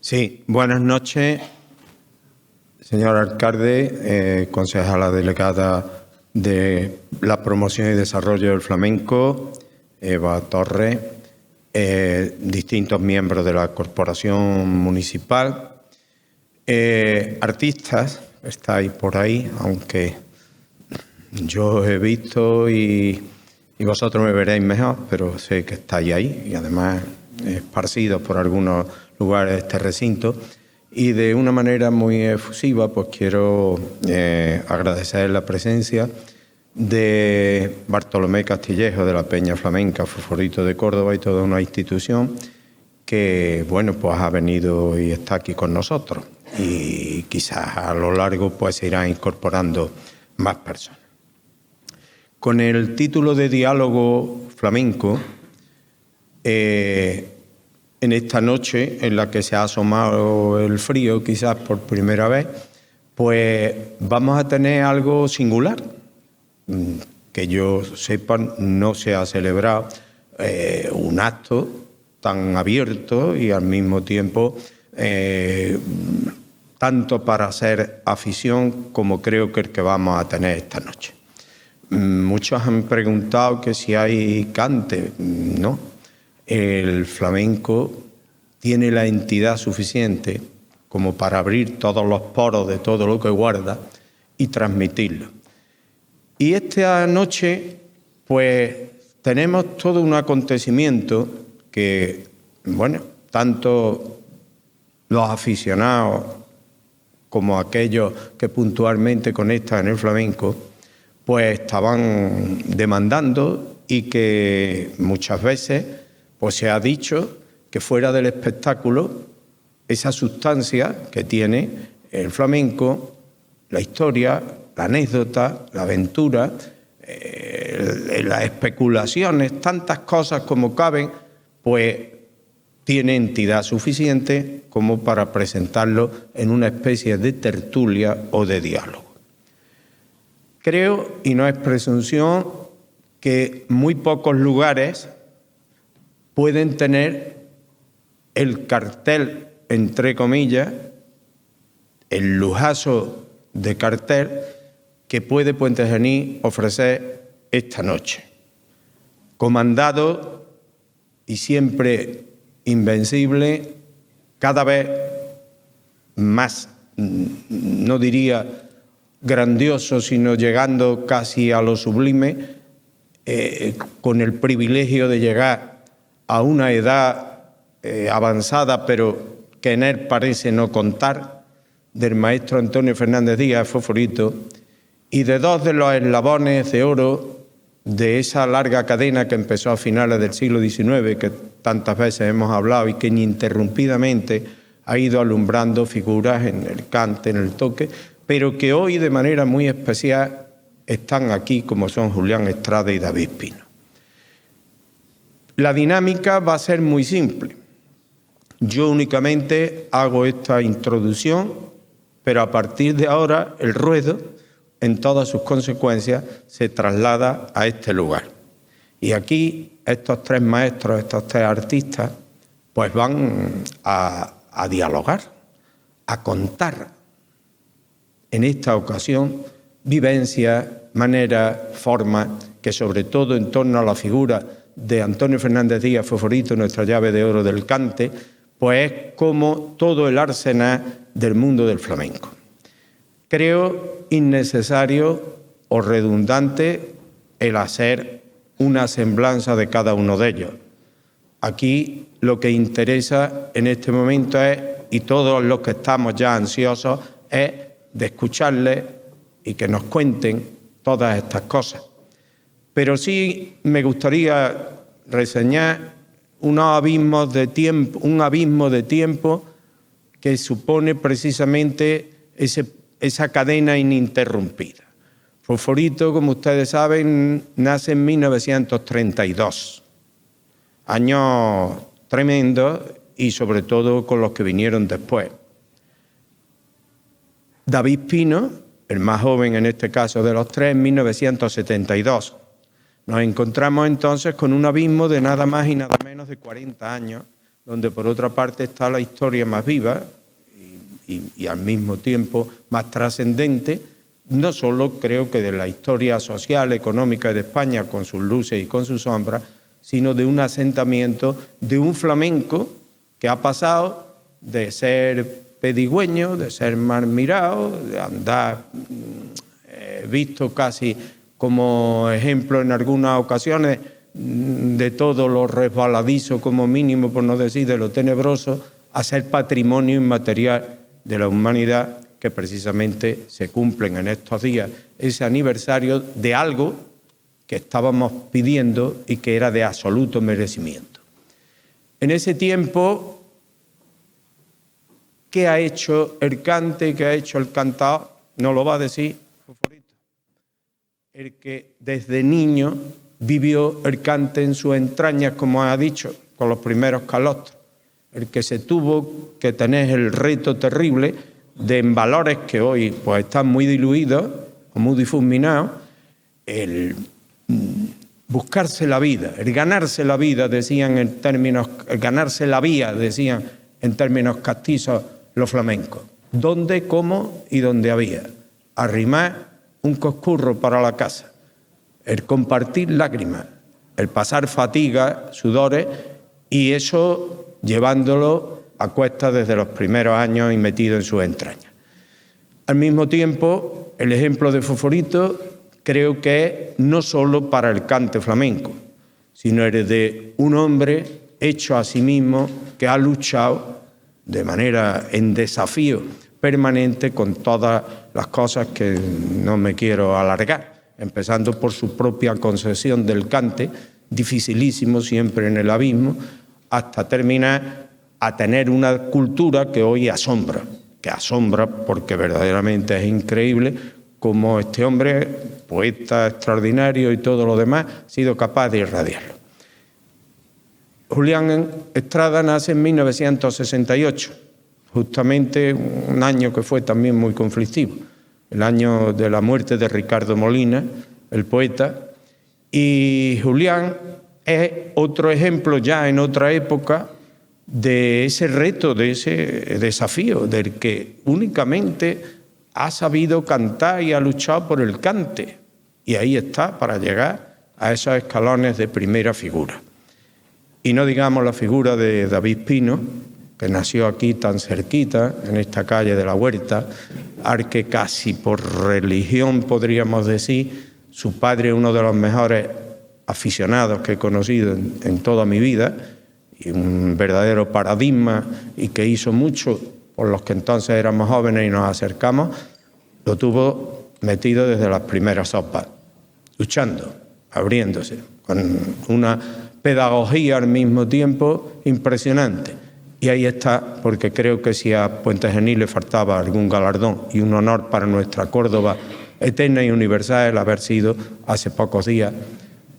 Sí, buenas noches, señor alcalde, concejala delegada de la promoción y desarrollo del flamenco, Eva Torres, distintos miembros de la corporación municipal, artistas, estáis por ahí, aunque yo os he visto y vosotros me veréis mejor, pero sé que estáis ahí y además esparcidos por algunos lugares de este recinto. Y de una manera muy efusiva, pues quiero agradecer la presencia de Bartolomé Castillejo de la Peña Flamenca Fosforito de Córdoba y toda una institución que, bueno, pues ha venido y está aquí con nosotros. Y quizás a lo largo pues se irán incorporando más personas. Con el título de Diálogo Flamenco, en esta noche en la que se ha asomado el frío, quizás por primera vez, pues vamos a tener algo singular. Que yo sepa, no se ha celebrado un acto tan abierto y al mismo tiempo tanto para hacer afición como creo que el que vamos a tener esta noche. Muchos han preguntado que si hay cante. No. El flamenco tiene la entidad suficiente como para abrir todos los poros de todo lo que guarda y transmitirlo. Y esta noche, pues, tenemos todo un acontecimiento que, bueno, tanto los aficionados como aquellos que puntualmente conectan en el flamenco, pues estaban demandando y que muchas veces pues se ha dicho que fuera del espectáculo, esa sustancia que tiene el flamenco, la historia, la anécdota, la aventura, las especulaciones, tantas cosas como caben, pues tiene entidad suficiente como para presentarlo en una especie de tertulia o de diálogo. Creo, y no es presunción, que muy pocos lugares pueden tener el cartel, entre comillas, el lujazo de cartel que puede Puente Genil ofrecer esta noche. Comandado y siempre invencible, cada vez más, no diría grandioso, sino llegando casi a lo sublime, con el privilegio de llegar a una edad avanzada, pero que en él parece no contar, del maestro Antonio Fernández Díaz, Fosforito, y de dos de los eslabones de oro de esa larga cadena que empezó a finales del siglo XIX, que tantas veces hemos hablado y que ininterrumpidamente ha ido alumbrando figuras en el cante, en el toque, pero que hoy de manera muy especial están aquí, como son Julián Estrada y David Pino. La dinámica va a ser muy simple. Yo únicamente hago esta introducción, pero a partir de ahora el ruedo, en todas sus consecuencias, se traslada a este lugar. Y aquí estos tres maestros, estos tres artistas, pues van a dialogar, a contar, en esta ocasión, vivencias, maneras, formas, que sobre todo en torno a la figura de Antonio Fernández Díaz, Fosforito, nuestra llave de oro del cante, pues es como todo el arsenal del mundo del flamenco. Creo innecesario o redundante el hacer una semblanza de cada uno de ellos. Aquí lo que interesa en este momento es, y todos los que estamos ya ansiosos, es de escucharles y que nos cuenten todas estas cosas. Pero sí me gustaría reseñar un abismo de tiempo que supone precisamente esa cadena ininterrumpida. Fosforito, como ustedes saben, nace en 1932. Años tremendos y sobre todo con los que vinieron después. David Pino, el más joven en este caso de los tres, en 1972. Nos encontramos entonces con un abismo de nada más y nada menos de 40 años donde por otra parte está la historia más viva y al mismo tiempo más trascendente, no solo creo que de la historia social, económica de España, con sus luces y con sus sombras, sino de un asentamiento de un flamenco que ha pasado de ser pedigüeño, de ser mal mirado, de andar visto casi como ejemplo en algunas ocasiones de todo lo resbaladizo como mínimo, por no decir de lo tenebroso, a ser patrimonio inmaterial de la humanidad, que precisamente se cumplen en estos días ese aniversario de algo que estábamos pidiendo y que era de absoluto merecimiento. En ese tiempo, ¿qué ha hecho el cante, qué ha hecho el cantao? No lo va a decir Foforito. El que desde niño vivió el cante en sus entrañas, como ha dicho, con los primeros calostros. El que se tuvo que tener el reto terrible de en valores que hoy pues están muy diluidos o muy difuminados, el buscarse la vida, el ganarse la vida, decían en términos, el ganarse la vía, decían en términos castizos los flamencos. ¿Dónde, cómo y dónde había? Arrimar un coscurro para la casa, el compartir lágrimas, el pasar fatiga, sudores, y eso llevándolo a cuestas desde los primeros años y metido en sus entrañas. Al mismo tiempo, el ejemplo de Foforito creo que es no solo para el cante flamenco, sino el de un hombre hecho a sí mismo que ha luchado de manera en desafío permanente con todas las cosas que no me quiero alargar, empezando por su propia concepción del cante, dificilísimo siempre en el abismo, hasta terminar a tener una cultura que hoy asombra, porque verdaderamente es increíble cómo este hombre, poeta extraordinario y todo lo demás, ha sido capaz de irradiarlo. Julián Estrada nace en 1968, justamente un año que fue también muy conflictivo, el año de la muerte de Ricardo Molina, el poeta, y Julián es otro ejemplo ya en otra época de ese reto, de ese desafío, del que únicamente ha sabido cantar y ha luchado por el cante. Y ahí está, para llegar a esos escalones de primera figura. Y no digamos la figura de David Pino, que nació aquí tan cerquita, en esta calle de la Huerta, al que casi por religión podríamos decir, su padre, uno de los mejores aficionados que he conocido en toda mi vida, y un verdadero paradigma, y que hizo mucho por los que entonces éramos jóvenes y nos acercamos, lo tuvo metido desde las primeras sopas, luchando, abriéndose, con una pedagogía al mismo tiempo impresionante. Y ahí está, porque creo que si a Puente Genil le faltaba algún galardón y un honor para nuestra Córdoba eterna y universal, el haber sido hace pocos días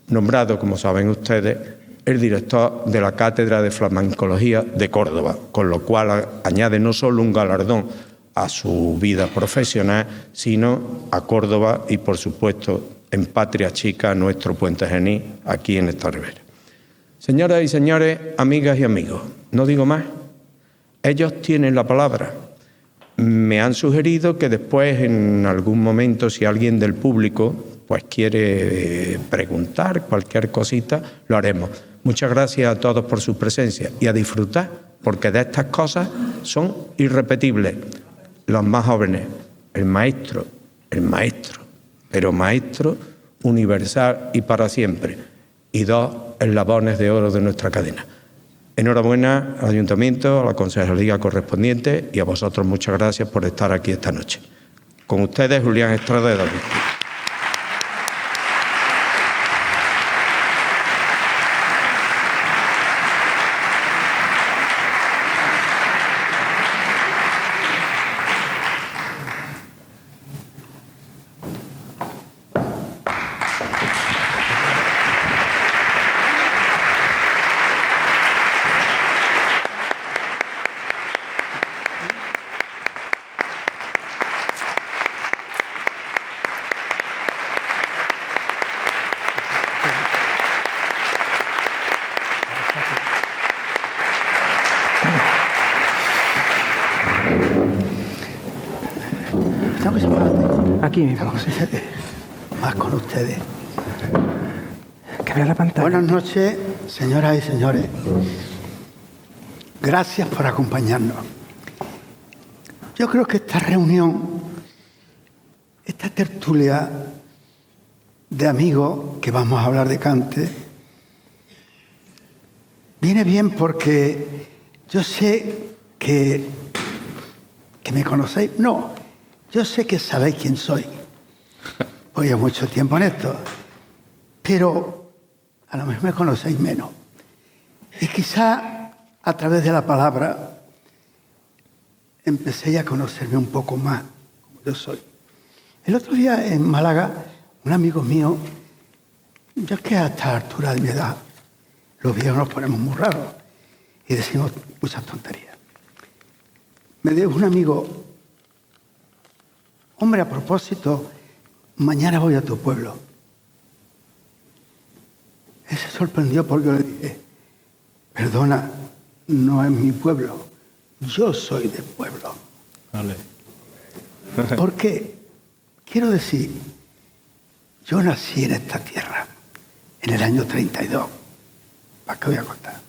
nombrado, como saben ustedes, el director de la Cátedra de Flamencología de Córdoba, con lo cual añade no solo un galardón a su vida profesional, sino a Córdoba y, por supuesto, en patria chica, nuestro Puente Genil, aquí en esta ribera. Señoras y señores, amigas y amigos, no digo más, ellos tienen la palabra. Me han sugerido que después, en algún momento, si alguien del público pues quiere preguntar cualquier cosita, lo haremos. Muchas gracias a todos por su presencia y a disfrutar, porque de estas cosas son irrepetibles. Los más jóvenes, el maestro, pero maestro universal y para siempre, y dos eslabones de oro de nuestra cadena. Enhorabuena al Ayuntamiento, a la Concejalía correspondiente y a vosotros muchas gracias por estar aquí esta noche. Con ustedes, Julián Estrada de David. Tengo que separarte. Aquí mismo. Tengo que ser más con ustedes. Que vea la pantalla. Buenas noches, señoras y señores. Gracias por acompañarnos. Yo creo que esta reunión, esta tertulia de amigos, que vamos a hablar de Kant, viene bien porque yo sé que me conocéis. No, yo sé que sabéis quién soy. Voy a mucho tiempo en esto. Pero a lo mejor me conocéis menos. Y quizá a través de la palabra empecé a conocerme un poco más como yo soy. El otro día en Málaga, un amigo mío, yo es que a esta altura de mi edad, los viejos nos ponemos muy raros y decimos muchas tonterías. Me dijo un amigo, hombre, a propósito, mañana voy a tu pueblo. Él se sorprendió porque le dije, perdona, no es mi pueblo, yo soy del pueblo. Vale. ¿Por qué? Quiero decir, yo nací en esta tierra en el año 32. ¿Para qué voy a contar?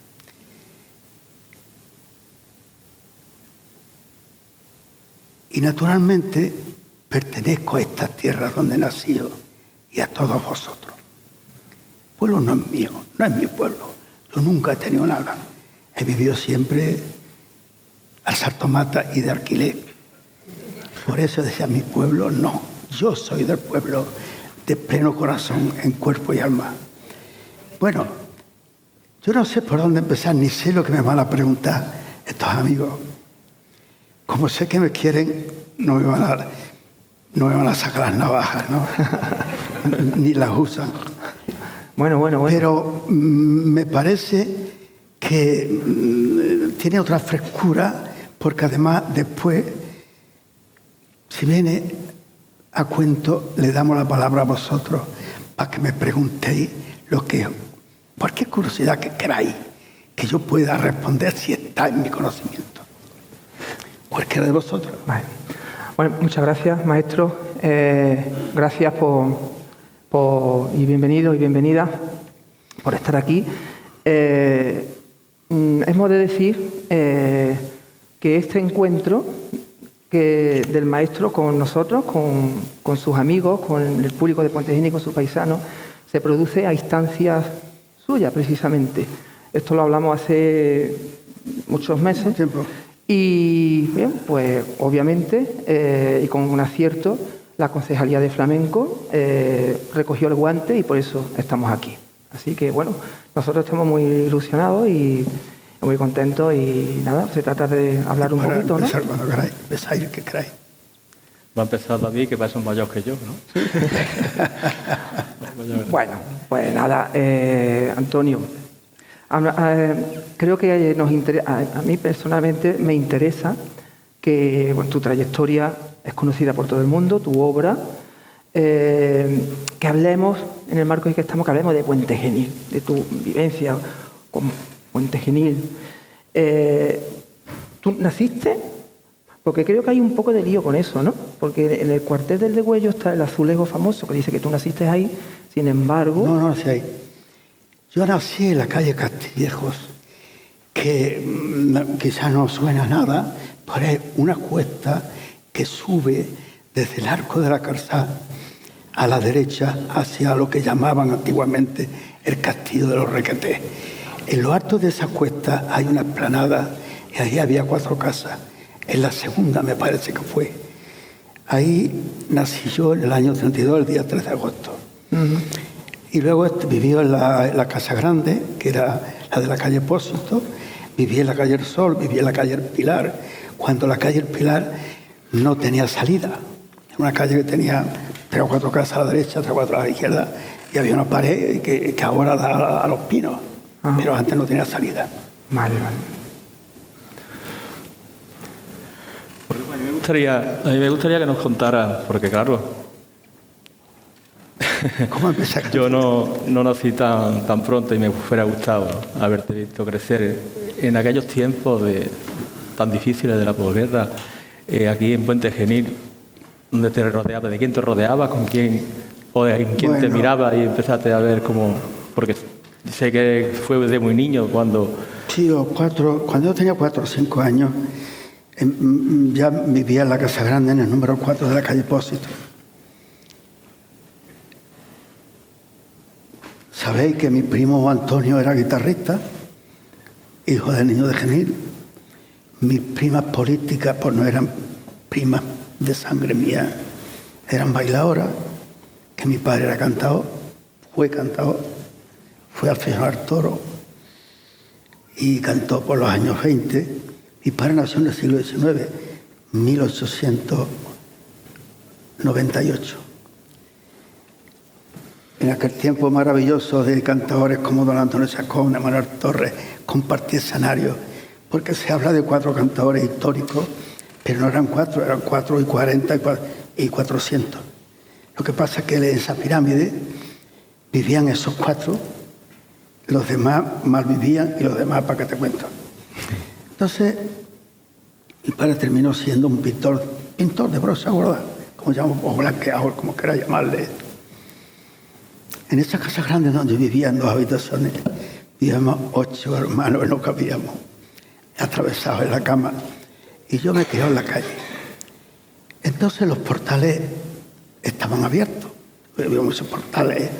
Y naturalmente pertenezco a estas tierras donde he nacido y a todos vosotros. El pueblo no es mío, no es mi pueblo. Yo nunca he tenido nada. He vivido siempre al saltomata y de alquiler. Por eso decía mi pueblo, no. Yo soy del pueblo de pleno corazón, en cuerpo y alma. Bueno, yo no sé por dónde empezar, ni sé lo que me van a preguntar estos amigos. Como sé que me quieren, no me van a sacar las navajas, ¿no? Ni las usan. Bueno. Pero me parece que tiene otra frescura, porque además después, si viene a cuento, le damos la palabra a vosotros para que me preguntéis lo que, cualquier curiosidad que queráis, que yo pueda responder si está en mi conocimiento. Cualquiera de vosotros. Vale. Bueno, muchas gracias, maestro. Gracias y bienvenido y bienvenida por estar aquí. Hemos de decir que este encuentro del maestro con nosotros, con sus amigos, con el público de Puente Genil, con sus paisanos, se produce a instancias suyas, precisamente. Esto lo hablamos hace muchos meses. Tiempo. Y bien, pues obviamente, y con un acierto, la Concejalía de Flamenco recogió el guante y por eso estamos aquí. Así que bueno, nosotros estamos muy ilusionados y muy contentos y nada, se trata de hablar un poquito, ¿no? Cuando queráis, pensáis que queráis. Va a empezar David, que parece un mayor que yo, ¿no? Bueno, pues nada, Antonio, creo que nos interesa, a mí personalmente me interesa que bueno, tu trayectoria es conocida por todo el mundo, tu obra, que hablemos, en el marco en que estamos, que hablemos de Puente Genil, de tu vivencia con Puente Genil. ¿Tú naciste? Porque creo que hay un poco de lío con eso, ¿no? Porque en el cuartel del Degüello está el azulejo famoso que dice que tú naciste ahí, sin embargo... No nací ahí. Yo nací en la calle Castillejos, que quizás no suena a nada, pero es una cuesta que sube desde el Arco de la Calzada a la derecha hacia lo que llamaban antiguamente el Castillo de los Requetés. En lo alto de esa cuesta hay una explanada y ahí había 4 casas. En la segunda me parece que fue. Ahí nací yo en el año 32, el día 3 de agosto. Y luego viví en la Casa Grande, que era la de la calle Pósito, viví en la calle El Sol, viví en la calle El Pilar, cuando la calle El Pilar no tenía salida. Era una calle que tenía 3 o 4 casas a la derecha, 3 o 4 a la izquierda, y había una pared que ahora da a los pinos, pero antes no tenía salida. Vale. A mí me gustaría que nos contara, porque claro, ¿Cómo empecé? yo no nací tan pronto y me hubiera gustado haberte visto crecer en aquellos tiempos tan difíciles de la posguerra, aquí en Puente Genil. ¿Dónde te rodeaba? ¿De quién te rodeaba? ¿Con quién? ¿O en quién te miraba y empezaste a ver cómo...? Porque sé que fue desde muy niño cuando... Sí, cuando yo tenía 4 o 5 años, ya vivía en la Casa Grande, en el número 4 de la calle Pósito. Sabéis que mi primo Antonio era guitarrista, hijo del Niño de Genil. Mis primas políticas, pues no eran primas de sangre mía, eran bailadoras, que mi padre era cantador, fue aficionado al toro y cantó por los años 20. Mi padre nació en el siglo XIX, 1898. En aquel tiempo maravilloso de cantadores como don Antonio Chacón, Manuel Torres, compartí escenario, porque se habla de 4 cantadores históricos, pero no eran 4, eran 4 y 40 y 400. Lo que pasa es que en esa pirámide vivían esos 4, los demás mal vivían y los demás, ¿para qué te cuento? Entonces, mi padre terminó siendo un pintor de brocha gorda, como llamamos, o blanqueador, como quiera llamarle. En esa casa grande donde vivían 2 habitaciones, vivíamos 8 hermanos, no cabíamos, atravesados en la cama, y yo me quedé en la calle. Entonces los portales estaban abiertos, había muchos portales,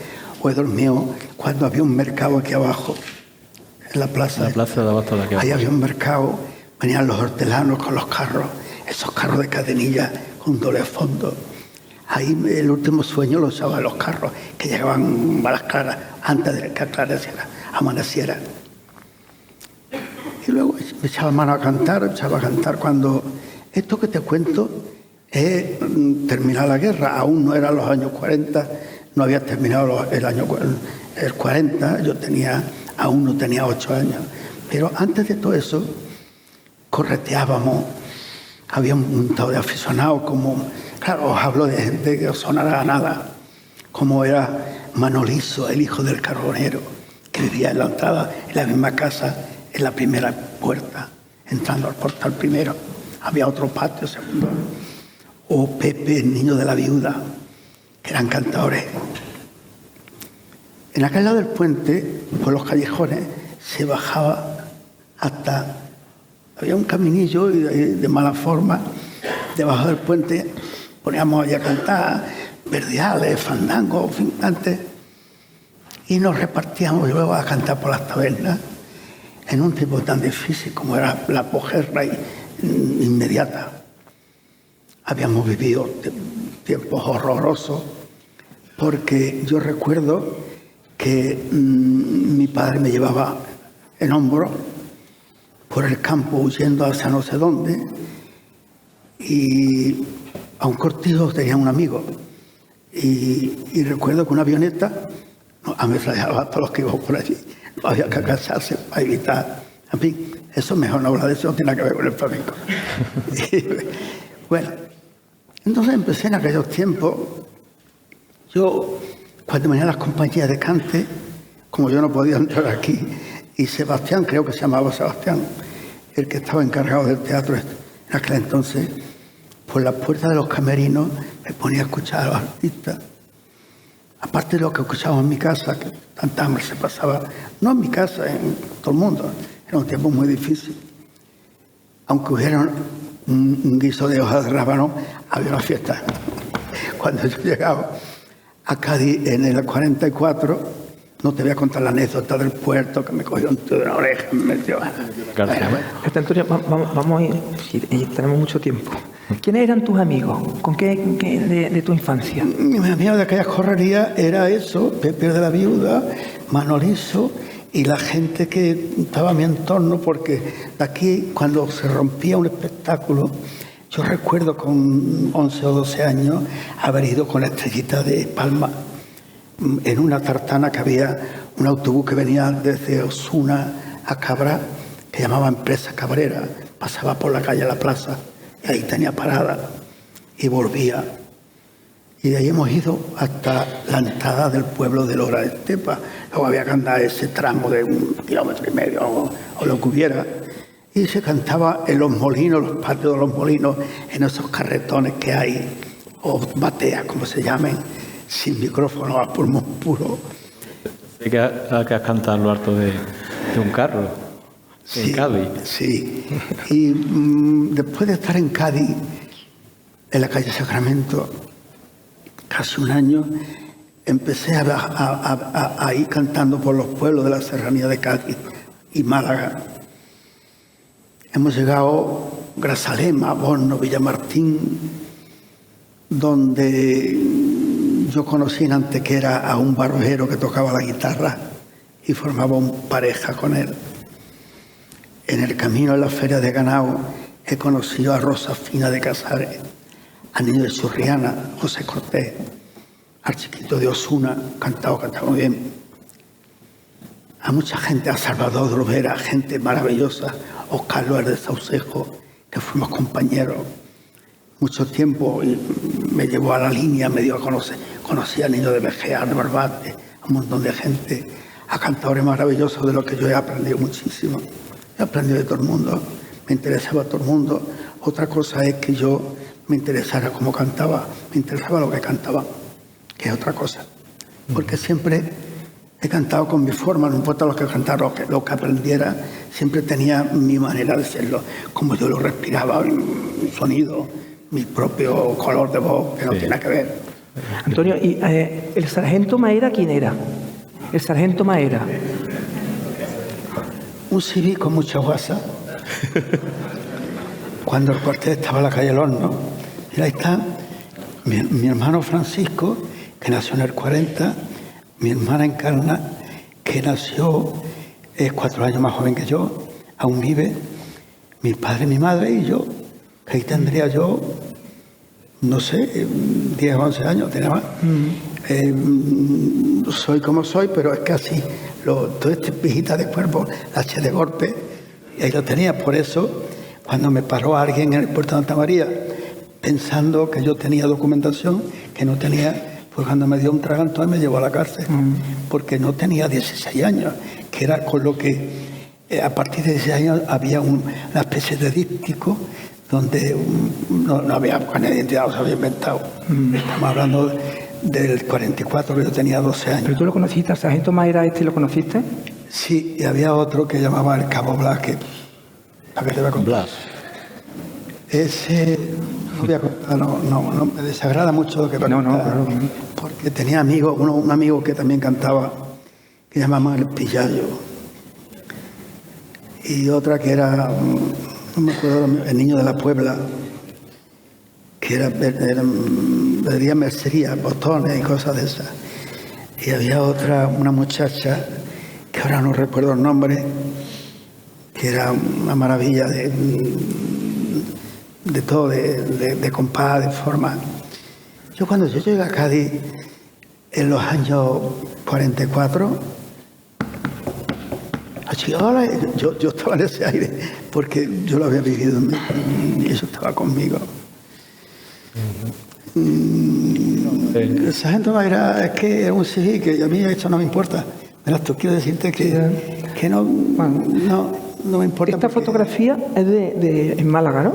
o he dormido cuando había un mercado aquí abajo, en la plaza. La plaza de abajo de aquí abajo. Ahí había un mercado, venían los hortelanos con los carros, esos carros de cadenilla con doble fondo. Ahí el último sueño lo usaba los carros, que llegaban a las claras, antes de que amaneciera. Y luego me echaba mano a cantar, cuando esto que te cuento es terminar la guerra. Aún no eran los años 40, no había terminado el 40, aún no tenía 8 años. Pero antes de todo eso, correteábamos, había un montón de aficionados, como, claro, os hablo de gente que os sonará a nada, como era Manolizo, el hijo del carbonero, que vivía en la entrada, en la misma casa, en la primera puerta, entrando al portal primero. Había otro patio segundo. O Pepe, el niño de la viuda, que eran cantadores. En aquel lado del puente, por los callejones, se bajaba hasta... Había un caminillo de mala forma, debajo del puente poníamos allá a cantar, verdiales, fandangos, fincantes, y nos repartíamos luego a cantar por las tabernas en un tiempo tan difícil como era la posguerra inmediata. Habíamos vivido tiempos horrorosos, porque yo recuerdo que mi padre me llevaba en hombros por el campo huyendo hacia no sé dónde, y a un cortijo tenía un amigo, y recuerdo que una avioneta ametrallaba a todos los que iban por allí. No había que cansarse para evitar. En fin, eso mejor no hablar de eso, no tiene que ver con el flamenco. Bueno, entonces empecé en aquellos tiempos. Yo, cuando venían las compañías de cante, como yo no podía entrar aquí, y Sebastián, creo que se llamaba Sebastián, el que estaba encargado del teatro en aquel entonces, por la puerta de los camerinos me ponía a escuchar a los artistas. Aparte de lo que escuchábamos en mi casa, que tanta hambre se pasaba, no en mi casa, en todo el mundo, era un tiempo muy difícil. Aunque hubiera un guiso de hojas de rábano, había una fiesta. Cuando yo llegaba a Cádiz en el 44, no te voy a contar la anécdota del puerto, que me cogió un tío de la oreja, me metió... Antonio, vamos a ir, tenemos mucho tiempo. ¿Quiénes eran tus amigos? ¿Con qué de tu infancia? Mi amigo de aquellas correrías era eso, Pepe de la viuda, Manolizo y la gente que estaba a mi entorno, porque de aquí, cuando se rompía un espectáculo, yo recuerdo con 11 o 12 años haber ido con la Estrellita de Palma en una tartana, que había un autobús que venía desde Osuna a Cabra, que llamaba Empresa Cabrera, pasaba por la calle a la plaza, y ahí tenía parada, y volvía. Y de ahí hemos ido hasta la entrada del pueblo de Lora de Estepa. Luego había que andar ese tramo de 1,5 kilómetros o lo que hubiera. Y se cantaba en los molinos, los patios de los molinos, en esos carretones que hay, o batea, como se llamen, sin micrófono, a pulmón puro. Sé que has cantado en lo alto de un carro, en Cádiz. Sí, y después de estar en Cádiz, en la calle Sacramento, casi un año, empecé a ir cantando por los pueblos de la serranía de Cádiz y Málaga. Hemos llegado a Grazalema, Borno, Villamartín, donde yo conocí en Antequera a un barbero que tocaba la guitarra y formaba una pareja con él. En el camino a la feria de ganado he conocido a Rosa Fina de Casares, a Niño de Churriana, José Cortés, al Chiquito de Osuna, cantaba muy bien. A mucha gente, a Salvador de Olvera, gente maravillosa, Oscar Luer de Saucejo, que fuimos compañeros mucho tiempo y me llevó a la línea, me dio a conocer. Conocí a Niño de Bejear, de Barbate, a un montón de gente, a cantadores maravillosos de los que yo he aprendido muchísimo. He aprendido de todo el mundo, me interesaba todo el mundo. Otra cosa es que yo me interesara cómo cantaba, me interesaba lo que cantaba, que es otra cosa. Porque siempre he cantado con mi forma, no importa lo que cantara, lo que aprendiera, siempre tenía mi manera de hacerlo, como yo lo respiraba, mi sonido, mi propio color de voz, que no tiene que ver. Antonio, ¿y el sargento Maera quién era? El sargento Maera. Un civil con mucha guasa. Cuando el cuartel estaba en la calle El Horno. Mira, ahí está mi hermano Francisco, que nació en el 40, mi hermana Encarna, que nació 4 años más joven que yo, aún vive, mi padre, mi madre y yo, que ahí tendría yo, no sé, 10 o 11 años, tenía más. Soy como soy, pero es que así, todo este pijita de cuerpo, la eché de golpe, y ahí lo tenía. Por eso, cuando me paró alguien en el puerto de Santa María, pensando que yo tenía documentación, que no tenía, pues cuando me dio un tragantón me llevó a la cárcel, porque no tenía 16 años, que era con lo que, a partir de 16 años, había una especie de díptico, donde no había con identidad, no se había inventado. Estamos hablando del 44, que yo tenía 12 años. ¿Pero tú lo conociste, al sargento Maera lo conociste? Sí, y había otro que llamaba el Cabo Blas, que... ¿A qué te voy a contar? Blas. Ese... No voy a contar, no, me desagrada mucho lo que va a contar, claro. Porque tenía amigos, un amigo que también cantaba, que llamaba El Pillayo. Y otra que era... No me acuerdo, el Niño de la Puebla, que vendía mercería, botones y cosas de esas. Y había otra, una muchacha, que ahora no recuerdo el nombre, que era una maravilla de todo, de compás, de forma. Cuando yo llegué a Cádiz, en los años 44, yo estaba en ese aire porque yo lo había vivido y eso estaba conmigo. El sargento Maera es que es un civil que a mí esto no me importa. Verás, tú quiero decirte que no me importa. Esta fotografía es en Málaga, ¿no?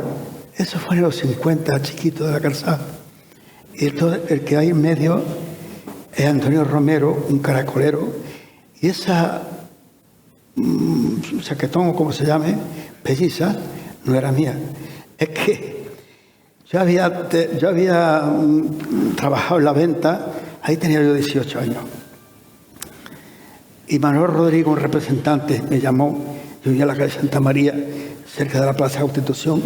Eso fue en los 50, chiquito de la calzada. Y el que hay en medio es Antonio Romero, un caracolero, y esa chaquetón o como se llame, pelliza, no era mía. Es que yo había trabajado en la venta, ahí tenía yo 18 años. Y Manuel Rodrigo, un representante, me llamó. Yo vivía en la calle Santa María, cerca de la Plaza Constitución.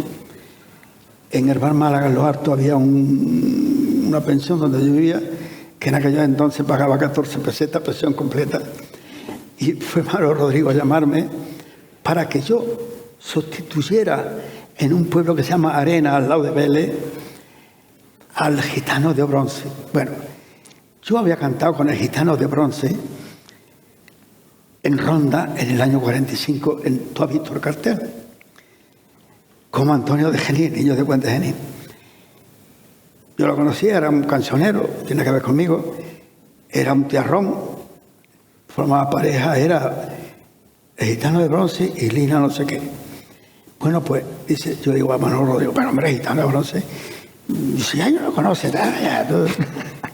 En el bar Málaga, en Los Hartos, había una pensión donde yo vivía, que en aquella entonces pagaba 14 pesetas, pensión completa. Y fue Manuel Rodrigo a llamarme para que yo sustituyera en un pueblo que se llama Arena, al lado de Vélez, al Gitano de Bronce. Bueno, yo había cantado con el Gitano de Bronce en Ronda en el año 45, tú has visto el cartel, como Antonio de Genil, Niño de Puente Genil. Yo lo conocía, era un cancionero, tiene que ver conmigo, era un tiarrón, formaba pareja, era el Gitano de Bronce y Lina no sé qué. Bueno, pues dice, yo digo a Manolo, digo, pero hombre, Gitano de Bronce, Dice, ya yo lo conoce.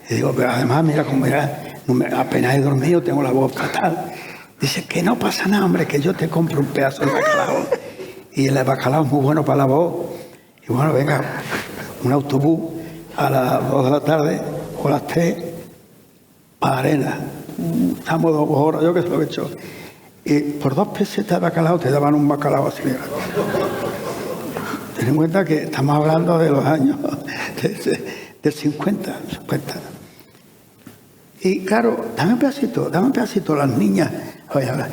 Y digo, pero además, mira cómo era, apenas he dormido, tengo la voz fatal. Dice, que no pasa nada, hombre, que yo te compro un pedazo de bacalao. Y el bacalao es muy bueno para la voz. Y bueno, venga, un autobús a las 2 de la tarde o a las 3 para Arena. Estamos 2 horas, yo que sé lo que he hecho. Y por 2 pesetas de bacalao te daban un bacalao así de grande. Ten en cuenta que estamos hablando de los años del 50. Y claro, dame un pedacito las niñas. Oye, ahora,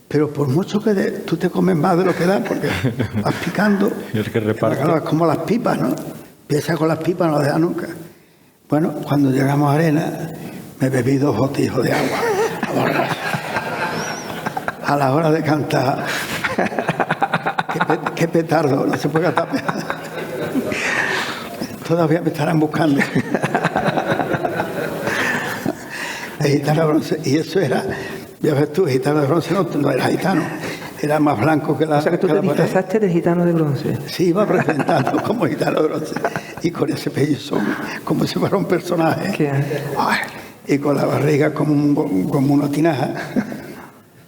pero por mucho que tú te comes más de lo que das, porque vas picando. Y el que reparte. Es como las pipas, ¿no? Empieza con las pipas, no las deja nunca. Bueno, cuando llegamos a Arena, me bebí 2 botijos de agua. A la hora de cantar. Qué petardo, no se puede cantar. Todavía me estarán buscando. El gitano de bronce, y eso era, ya ves tú, gitano de bronce no era gitano, era más blanco que la. O sea que tú te disfrazaste de gitano de bronce. Sí, iba presentando como gitano de bronce y con ese pellizón, como si fuera un personaje. ¿Qué? Ay, y con la barriga como una tinaja.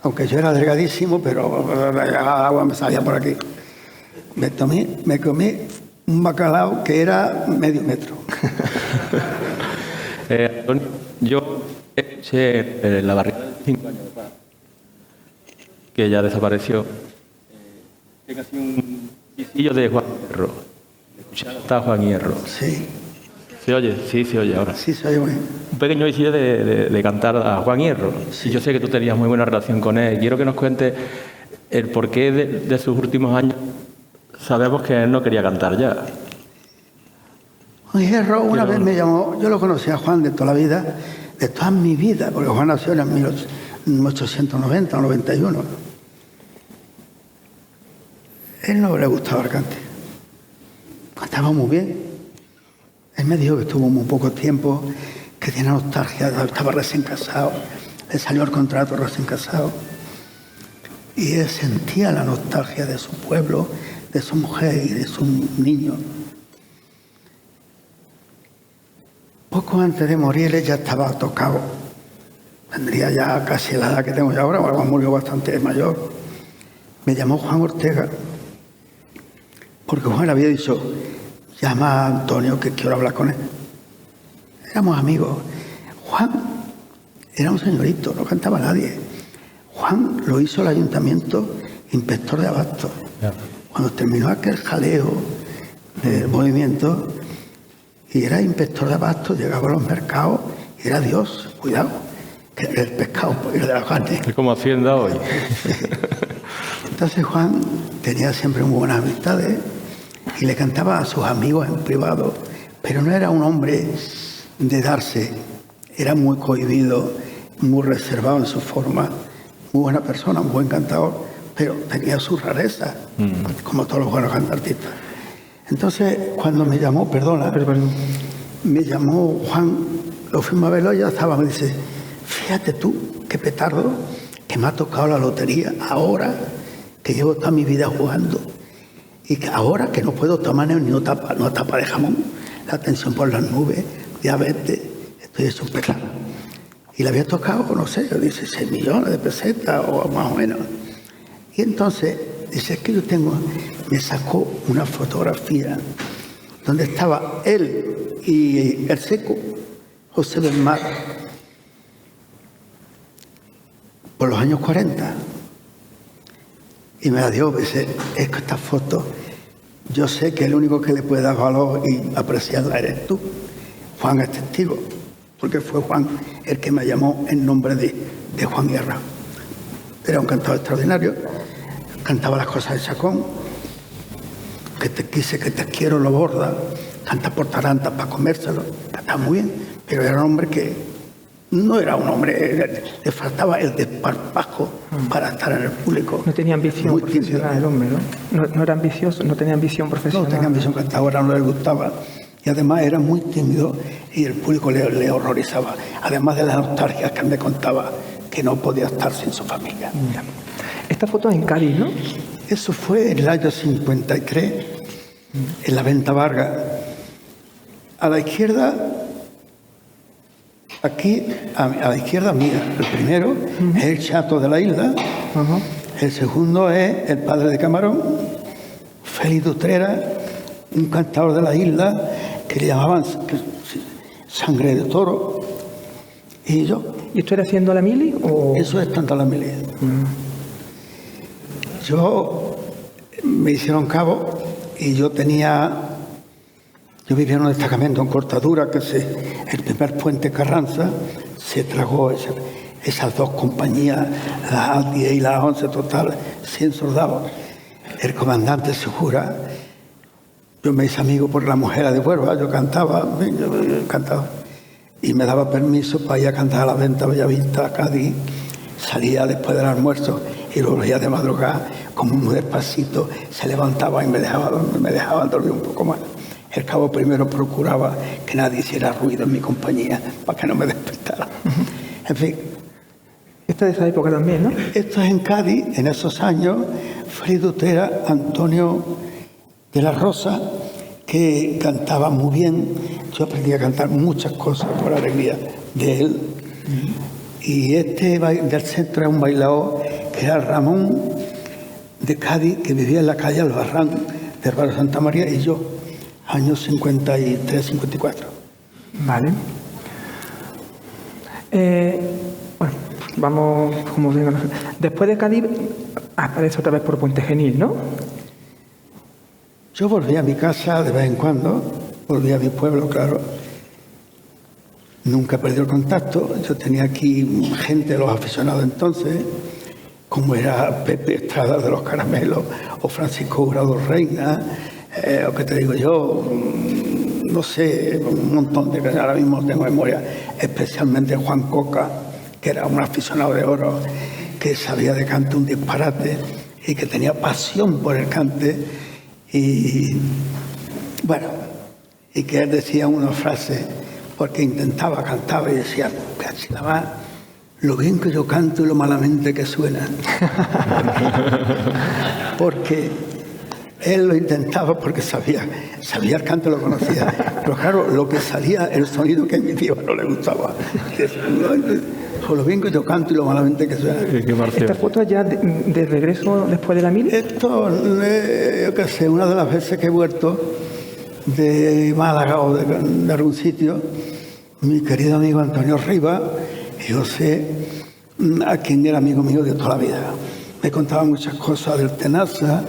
Aunque yo era delgadísimo, pero el agua me salía por aquí. Me comí un bacalao que era medio metro. Yo eché la barriga de 5 años de paz, que ya desapareció. Tengo así un visillo de Juan Hierro. Está Juan Hierro. Sí. ¿Se oye? Sí, se oye ahora. Sí, soy bueno. Un pequeño visillo de cantar a Juan Hierro. Sí. Y yo sé que tú tenías muy buena relación con él. Quiero que nos cuentes el porqué de sus últimos años. Sabemos que él no quería cantar ya. Juan Hierro una vez me llamó, yo lo conocía a Juan de toda la vida, de toda mi vida, porque Juan nació en 1890 o 91. Él no le gustaba el cante. Cantaba muy bien. Él me dijo que estuvo muy poco tiempo, que tenía nostalgia, estaba recién casado, le salió el contrato recién casado. Y él sentía la nostalgia de su pueblo, de su mujer y de su niño. Poco antes de morir, él ya estaba tocado. Tendría ya casi la edad que tengo yo ahora, Juan murió bastante mayor. Me llamó Juan Ortega, porque Juan le había dicho, llama a Antonio que quiero hablar con él. Éramos amigos. Juan era un señorito, no cantaba nadie. Juan lo hizo el ayuntamiento inspector de abastos. Cuando terminó aquel jaleo del movimiento, y era inspector de abastos, llegaba a los mercados y era Dios, cuidado, que era el pescado y el de la carne. Es como Hacienda hoy. Entonces Juan tenía siempre muy buenas amistades y le cantaba a sus amigos en privado, pero no era un hombre de darse, era muy cohibido, muy reservado en su forma, muy buena persona, un buen cantador, pero tenía sus rarezas, como todos los buenos cantantistas. Entonces, cuando me llamó, me llamó Juan, lo fuimos a verlo, ya estaba, me dice, fíjate tú, qué petardo, que me ha tocado la lotería ahora, que llevo toda mi vida jugando, y que ahora que no puedo tomar ni una tapa de jamón, la tensión por las nubes, diabetes, estoy súper claro. Y le había tocado, no sé, 16 millones de pesetas o más o menos. Y entonces, dice, es que yo me sacó una fotografía donde estaba él y el seco, José del Mar, por los años 40. Y me la dio, dice, es que esta foto, yo sé que el único que le puede dar valor y apreciarla eres tú. Juan es testigo, porque fue Juan el que me llamó en nombre de Juan Hierro. Era un cantador extraordinario, cantaba las cosas de Chacón, que te quise, que te quiero, lo borda, canta por tarantas para comérselo, cantaba muy bien, pero era un hombre que no era un hombre, le faltaba el desparpajo para estar en el público. No tenía ambición muy profesional el hombre, ¿no? No era ambicioso, no tenía ambición profesional. No tenía ambición cantadora, no le gustaba. Y además era muy tímido y el público le horrorizaba. Además de las nostalgias que me contaba, que no podía estar sin su familia. Esta foto es en Cádiz, ¿no? Eso fue en el año 53, en la Venta Vargas. A la izquierda, aquí, a la izquierda mía, el primero es el chato de la isla, el segundo es el padre de Camarón, Félix de Utrera, un cantador de la isla que le llamaban Sangre de Toro, y yo. ¿Y esto era haciendo la mili? O... Eso es tanto la mili. Yo me hicieron cabo y yo vivía en un destacamento en Cortadura, que el primer puente Carranza se tragó esas dos compañías, las 10 y las 11, total, 100 soldados. El comandante Segura, yo me hice amigo por la mujer de Huelva, yo cantaba, y me daba permiso para ir a cantar a la Venta, Bellavista, a Cádiz. Salía después del almuerzo y lo veía de madrugada, como muy despacito, se levantaba y me dejaban dormir un poco más. El cabo primero procuraba que nadie hiciera ruido en mi compañía para que no me despertara. En fin. Esta de esa época también, ¿no? Esto es en Cádiz, en esos años, Félix de Utrera, Antonio de la Rosa, que cantaba muy bien. Yo aprendí a cantar muchas cosas por alegría de él. Y este del centro era un bailador que era Ramón de Cádiz, que vivía en la calle Albarrán de Barrio Santa María, y yo, años 53, 54. Vale. Bueno, vamos, como digo, después de Cádiz aparece otra vez por Puente Genil, ¿no? Yo volví a mi casa de vez en cuando, volví a mi pueblo, claro. Nunca perdí el contacto. Yo tenía aquí gente, los aficionados entonces, como era Pepe Estrada de los Caramelos, o Francisco Jurado Reina, o que te digo yo, no sé, un montón de que ahora mismo tengo memoria, especialmente Juan Coca, que era un aficionado de oro, que sabía de cante un disparate y que tenía pasión por el cante. Y bueno, y que él decía una frase, porque intentaba, cantaba y decía, casi nada más, lo bien que yo canto y lo malamente que suena. Porque él lo intentaba porque sabía el canto, lo conocía. Pero claro, lo que salía, el sonido que emitía no le gustaba. Lo bien que yo canto y lo malamente que suena. ¿Esta foto ya de regreso después de la mili? Esto, yo qué sé, una de las veces que he vuelto de Málaga o de algún sitio, mi querido amigo Antonio Rivas, y José, a quien era amigo mío de toda la vida, me contaba muchas cosas del Tenaza,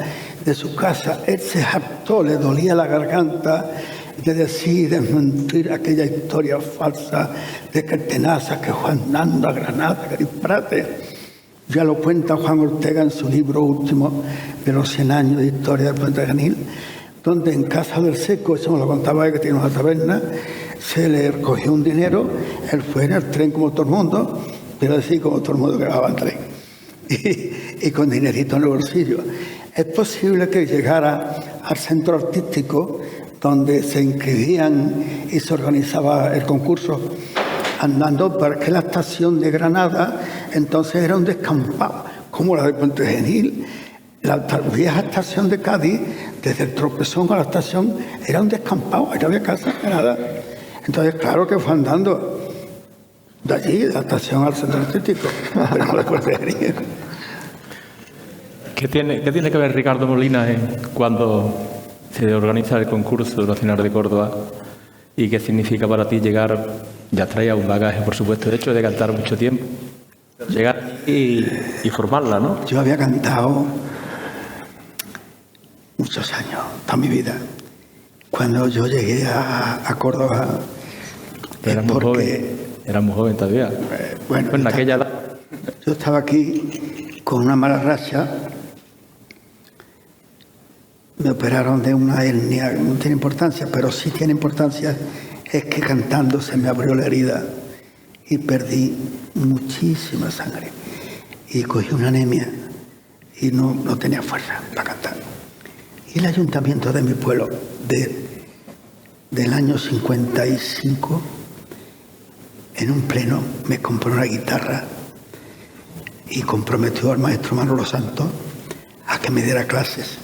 de su casa. Él se hartó, le dolía la garganta de decir, de mentir aquella historia falsa de que el Tenaza, que fue andando a Granada, que disparate. Ya lo cuenta Juan Ortega en su libro último de los 100 años de historia del Puente Genil, donde en Casa del Seco, eso me lo contaba él, que tiene una taberna, se le recogió un dinero, él fue en el tren como todo el mundo, pero así como todo el mundo que va en tren, y con dinerito en el bolsillo. Es posible que llegara al centro artístico donde se inscribían y se organizaba el concurso, andando, porque la estación de Granada entonces era un descampado, como la de Puente Genil. La vieja estación de Cádiz, desde el Tropezón a la estación, era un descampado, no había casa, nada. Entonces, claro que fue andando de allí, de la estación al centro artístico, pero no de Puente Genil. ¿Qué tiene que ver Ricardo Molina cuando se organiza el concurso nacional de Córdoba? ¿Y qué significa para ti llegar? Ya traía un bagaje, por supuesto, de hecho de cantar mucho tiempo. Llegar y formarla, ¿no? Yo había cantado muchos años, toda mi vida. Cuando yo llegué a Córdoba... Era muy joven todavía. Bueno, en aquella edad. Yo estaba aquí con una mala racha. Me operaron de una hernia, no tiene importancia, pero sí tiene importancia, es que cantando se me abrió la herida y perdí muchísima sangre. Y cogí una anemia y no tenía fuerza para cantar. Y el ayuntamiento de mi pueblo, del año 55, en un pleno me compró una guitarra y comprometió al maestro Manolo Santos a que me diera clases.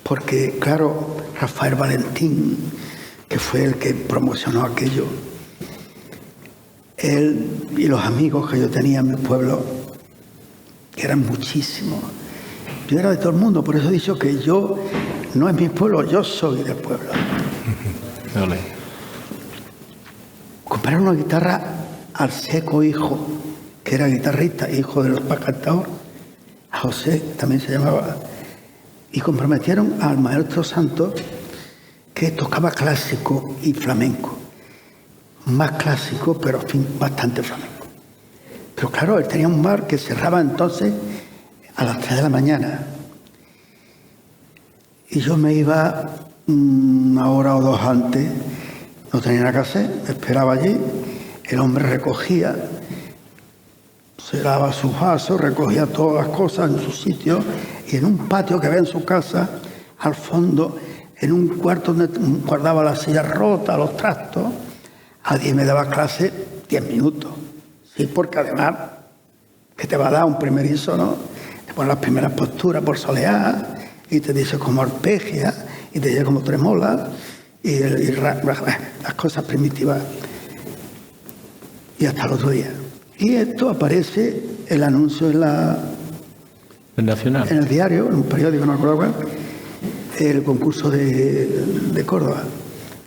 Porque, claro, Rafael Valentín, que fue el que promocionó aquello. Él y los amigos que yo tenía en mi pueblo, que eran muchísimos. Yo era de todo el mundo, por eso he dicho que yo no es mi pueblo, yo soy del pueblo. Compraron una guitarra al Seco hijo, que era guitarrista, hijo del cantador, a José también se llamaba, y comprometieron al maestro Santos, que tocaba clásico y flamenco. Más clásico, pero en fin, bastante flamenco. Pero claro, él tenía un bar que cerraba entonces a las 3 de la mañana. Y yo me iba una hora o dos antes, no tenía nada que hacer, esperaba allí, el hombre recogía, se daba sus vasos, recogía todas las cosas en su sitio, y en un patio que había en su casa, al fondo, en un cuarto donde guardaba las sillas rotas, los trastos, alguien me daba clase 10 minutos. Sí, porque además, que te va a dar un primerizo, ¿no? Te pone las primeras posturas por solear, y te dice cómo arpegia, y te dice cómo tremola, y las cosas primitivas. Y hasta el otro día. Y esto aparece, el anuncio en ¿El Nacional? En el diario, en un periódico, no me acuerdo cuál, el concurso de Córdoba.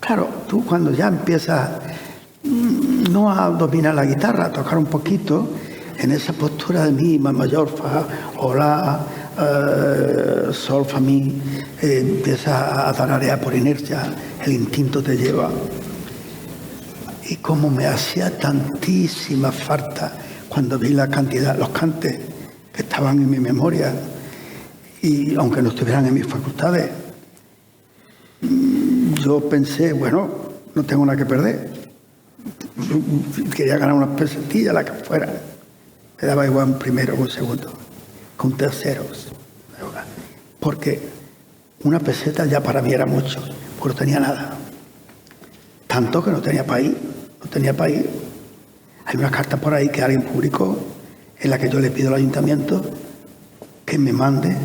Claro, tú cuando ya empiezas no a dominar la guitarra, a tocar un poquito, en esa postura de mi, mayor, fa, o la, sol, fa, mi, empiezas a tararear por inercia, el instinto te lleva. Y como me hacía tantísima falta cuando vi la cantidad, los cantes que estaban en mi memoria, y aunque no estuvieran en mis facultades, yo pensé, bueno, no tengo nada que perder. Yo quería ganar unas pesetillas, la que fuera. Me daba igual un primero o un segundo, con terceros. Porque una peseta ya para mí era mucho, porque no tenía nada. Tanto que no tenía para ir, no tenía para ir. Hay una carta por ahí que alguien publicó en la que yo le pido al ayuntamiento que me mande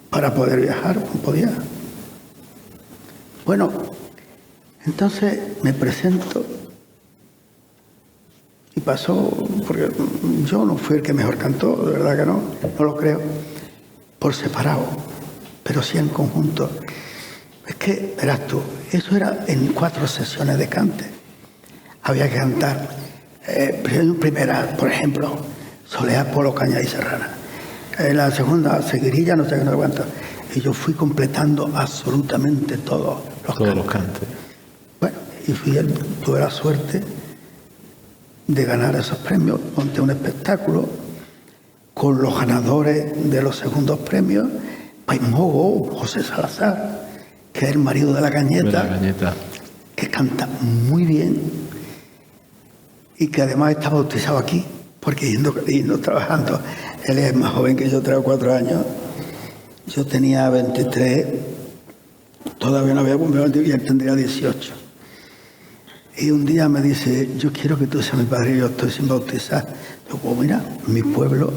para poder viajar, no podía. Bueno, entonces me presento y pasó, porque yo no fui el que mejor cantó, de verdad que no lo creo, por separado, pero sí en conjunto. Es que, verás tú, eso era en 4 sesiones de cante. Había que cantar, primera, por ejemplo, Soleá, Polo, Caña y Serrana. La segunda, Seguirilla, no sé qué, no sé cuánto. Y yo fui completando absolutamente todos los cantes. Bueno, y tuve la suerte de ganar esos premios. Monté un espectáculo con los ganadores de los segundos premios, Paimogo, José Salazar, que es el marido de la Cañeta, que canta muy bien y que además está bautizado aquí, porque yendo trabajando, él es más joven que yo, 3 o 4 años. Yo tenía 23, todavía no había cumplido 20 y él tendría 18. Y un día me dice, yo quiero que tú seas mi padre, yo estoy sin bautizar. Yo, pues mira, mi pueblo,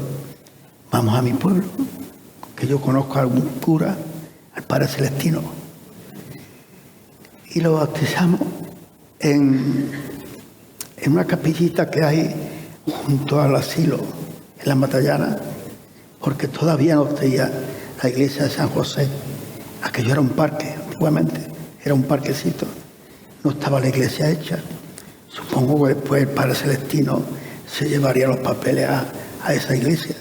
vamos a mi pueblo, que yo conozco a algún cura, al Padre Celestino. Y lo bautizamos en una capillita que hay junto al asilo, en la Matallana, porque todavía no tenía la iglesia de San José. Aquello era un parque, antiguamente, era un parquecito. No estaba la iglesia hecha. Supongo que después el Padre Celestino se llevaría los papeles a esa iglesia.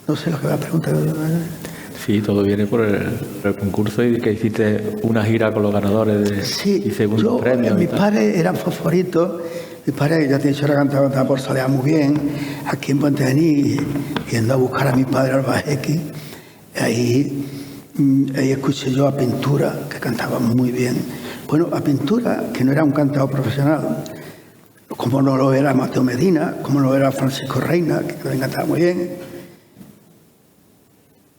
No sé lo que va a preguntar. Sí, todo viene por el concurso y que hiciste una gira con los ganadores y segundos premios. Mis padres eran fosforitos. Mi padre, ya te he dicho, era cantaba por Soleá muy bien, aquí en Puente Genil, yendo a buscar a mi padre al Bajequi. Ahí escuché yo a Pintura, que cantaba muy bien. Bueno, a Pintura, que no era un cantador profesional, como no lo era Mateo Medina, como no lo era Francisco Reina, que también cantaba muy bien,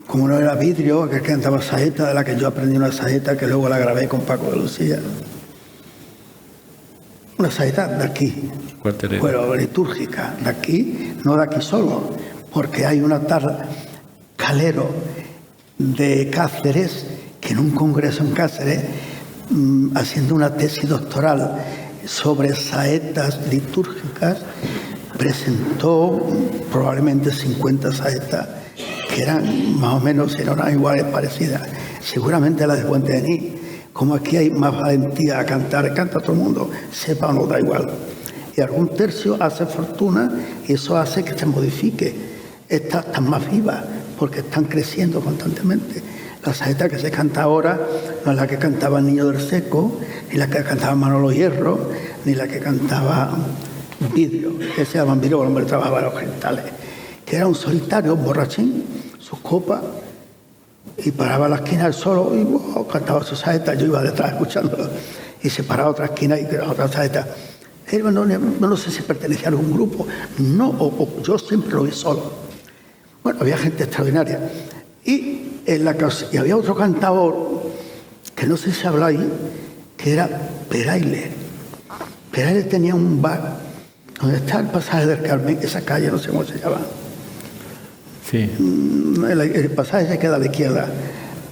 como no era Vidrio, que cantaba saeta, de la que yo aprendí una saeta que luego la grabé con Paco de Lucía. Una saeta de aquí, bueno, litúrgica, de aquí, no de aquí solo, porque hay una tal Calero de Cáceres que en un congreso en Cáceres, haciendo una tesis doctoral sobre saetas litúrgicas, presentó probablemente 50 saetas que eran más o menos, eran iguales, parecidas. Seguramente la de Puente de Genil. Como aquí hay más valentía a cantar, canta todo el mundo, sepa o no, da igual. Y algún tercio hace fortuna y eso hace que se modifique. Estas están más vivas porque están creciendo constantemente. La saeta que se canta ahora no es la que cantaba el Niño del Seco, ni la que cantaba Manolo Hierro, ni la que cantaba Vidrio, que se llaman Vidrio, el hombre trabajaba los genitales, que era un solitario, un borrachín, sus copas, y paraba a la esquina él solo y cantaba su saeta. Yo iba detrás escuchándolo y se paraba a otra esquina y creaba otra saeta. Él no sé si pertenecía a algún grupo, no, o yo siempre lo vi solo. Bueno, había gente extraordinaria. Y había otro cantador, que no sé si habla ahí, que era Peraile. Peraile tenía un bar donde está el pasaje del Carmen, esa calle, no sé cómo se llama. Sí. El pasaje se queda a la izquierda.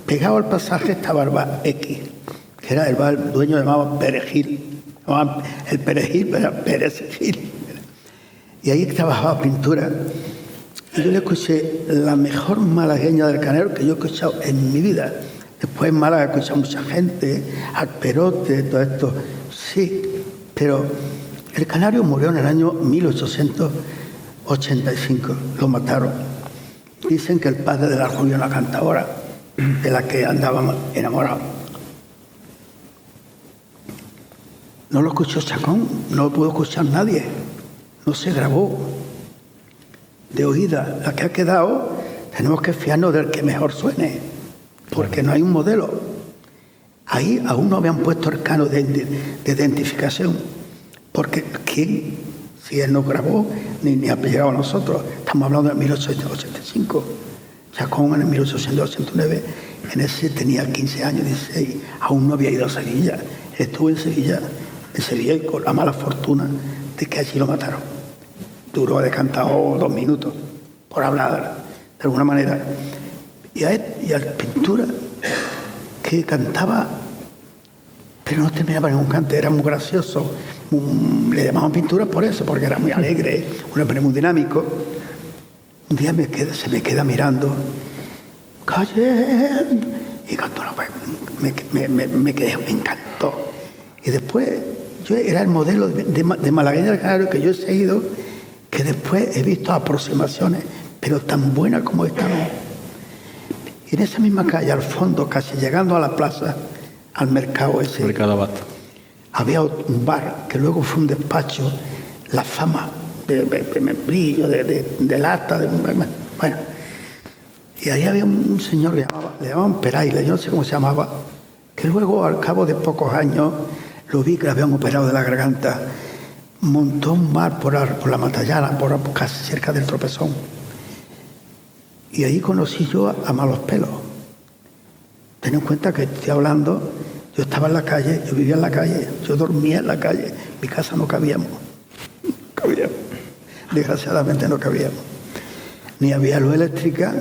Pegado al pasaje estaba el bar X, que era el bar, el dueño llamaba Perejil. El Perejil era Pérez Gil. Y ahí trabajaba pintura. Y yo le escuché la mejor malagueña del Canero que yo he escuchado en mi vida. Después en Málaga he escuchado mucha gente, al Perote, todo esto. Sí, pero el Canario murió en el año 1885. Lo mataron. Dicen que el padre de la Julia, una cantadora, de la que andábamos enamorados. No lo escuchó Chacón, no lo pudo escuchar nadie. No se grabó. De oída, la que ha quedado, tenemos que fiarnos del que mejor suene, porque no hay un modelo. Ahí aún no habían puesto el canon de identificación, porque ¿quién? Si él no grabó, ni ha llegado a nosotros. Estamos hablando de 1885. Chacón en el 1889, en ese tenía 15 años, 16, aún no había ido a Sevilla. Él estuvo en Sevilla y con la mala fortuna de que allí lo mataron. Duró de cantado 2 minutos por hablar de alguna manera. Y a la pintura que cantaba, pero no terminaba ningún cante, era muy gracioso. Le llamaban pintura por eso, porque era muy alegre, un hombre muy dinámico. Un día se me queda mirando, cayendo, y cantó una me quedé, me encantó. Y después, yo era el modelo de malagueña del Canario que yo he seguido, que después he visto aproximaciones, pero tan buenas como esta no. Y en esa misma calle, al fondo, casi llegando a la plaza, al mercado ese, Mercado Abasto, había un bar que luego fue un despacho, La Fama, de membrillo, de lata, bueno. Y ahí había un señor que le llamaban Peraile, yo no sé cómo se llamaba, que luego, al cabo de pocos años, lo vi que le habían operado de la garganta. Montó un bar por la Matallana, por casi cerca del Tropezón. Y ahí conocí yo a Malos Pelos. Ten en cuenta que estoy hablando, yo estaba en la calle, yo vivía en la calle, yo dormía en la calle, mi casa no cabíamos. Desgraciadamente no cabíamos. Ni había luz eléctrica,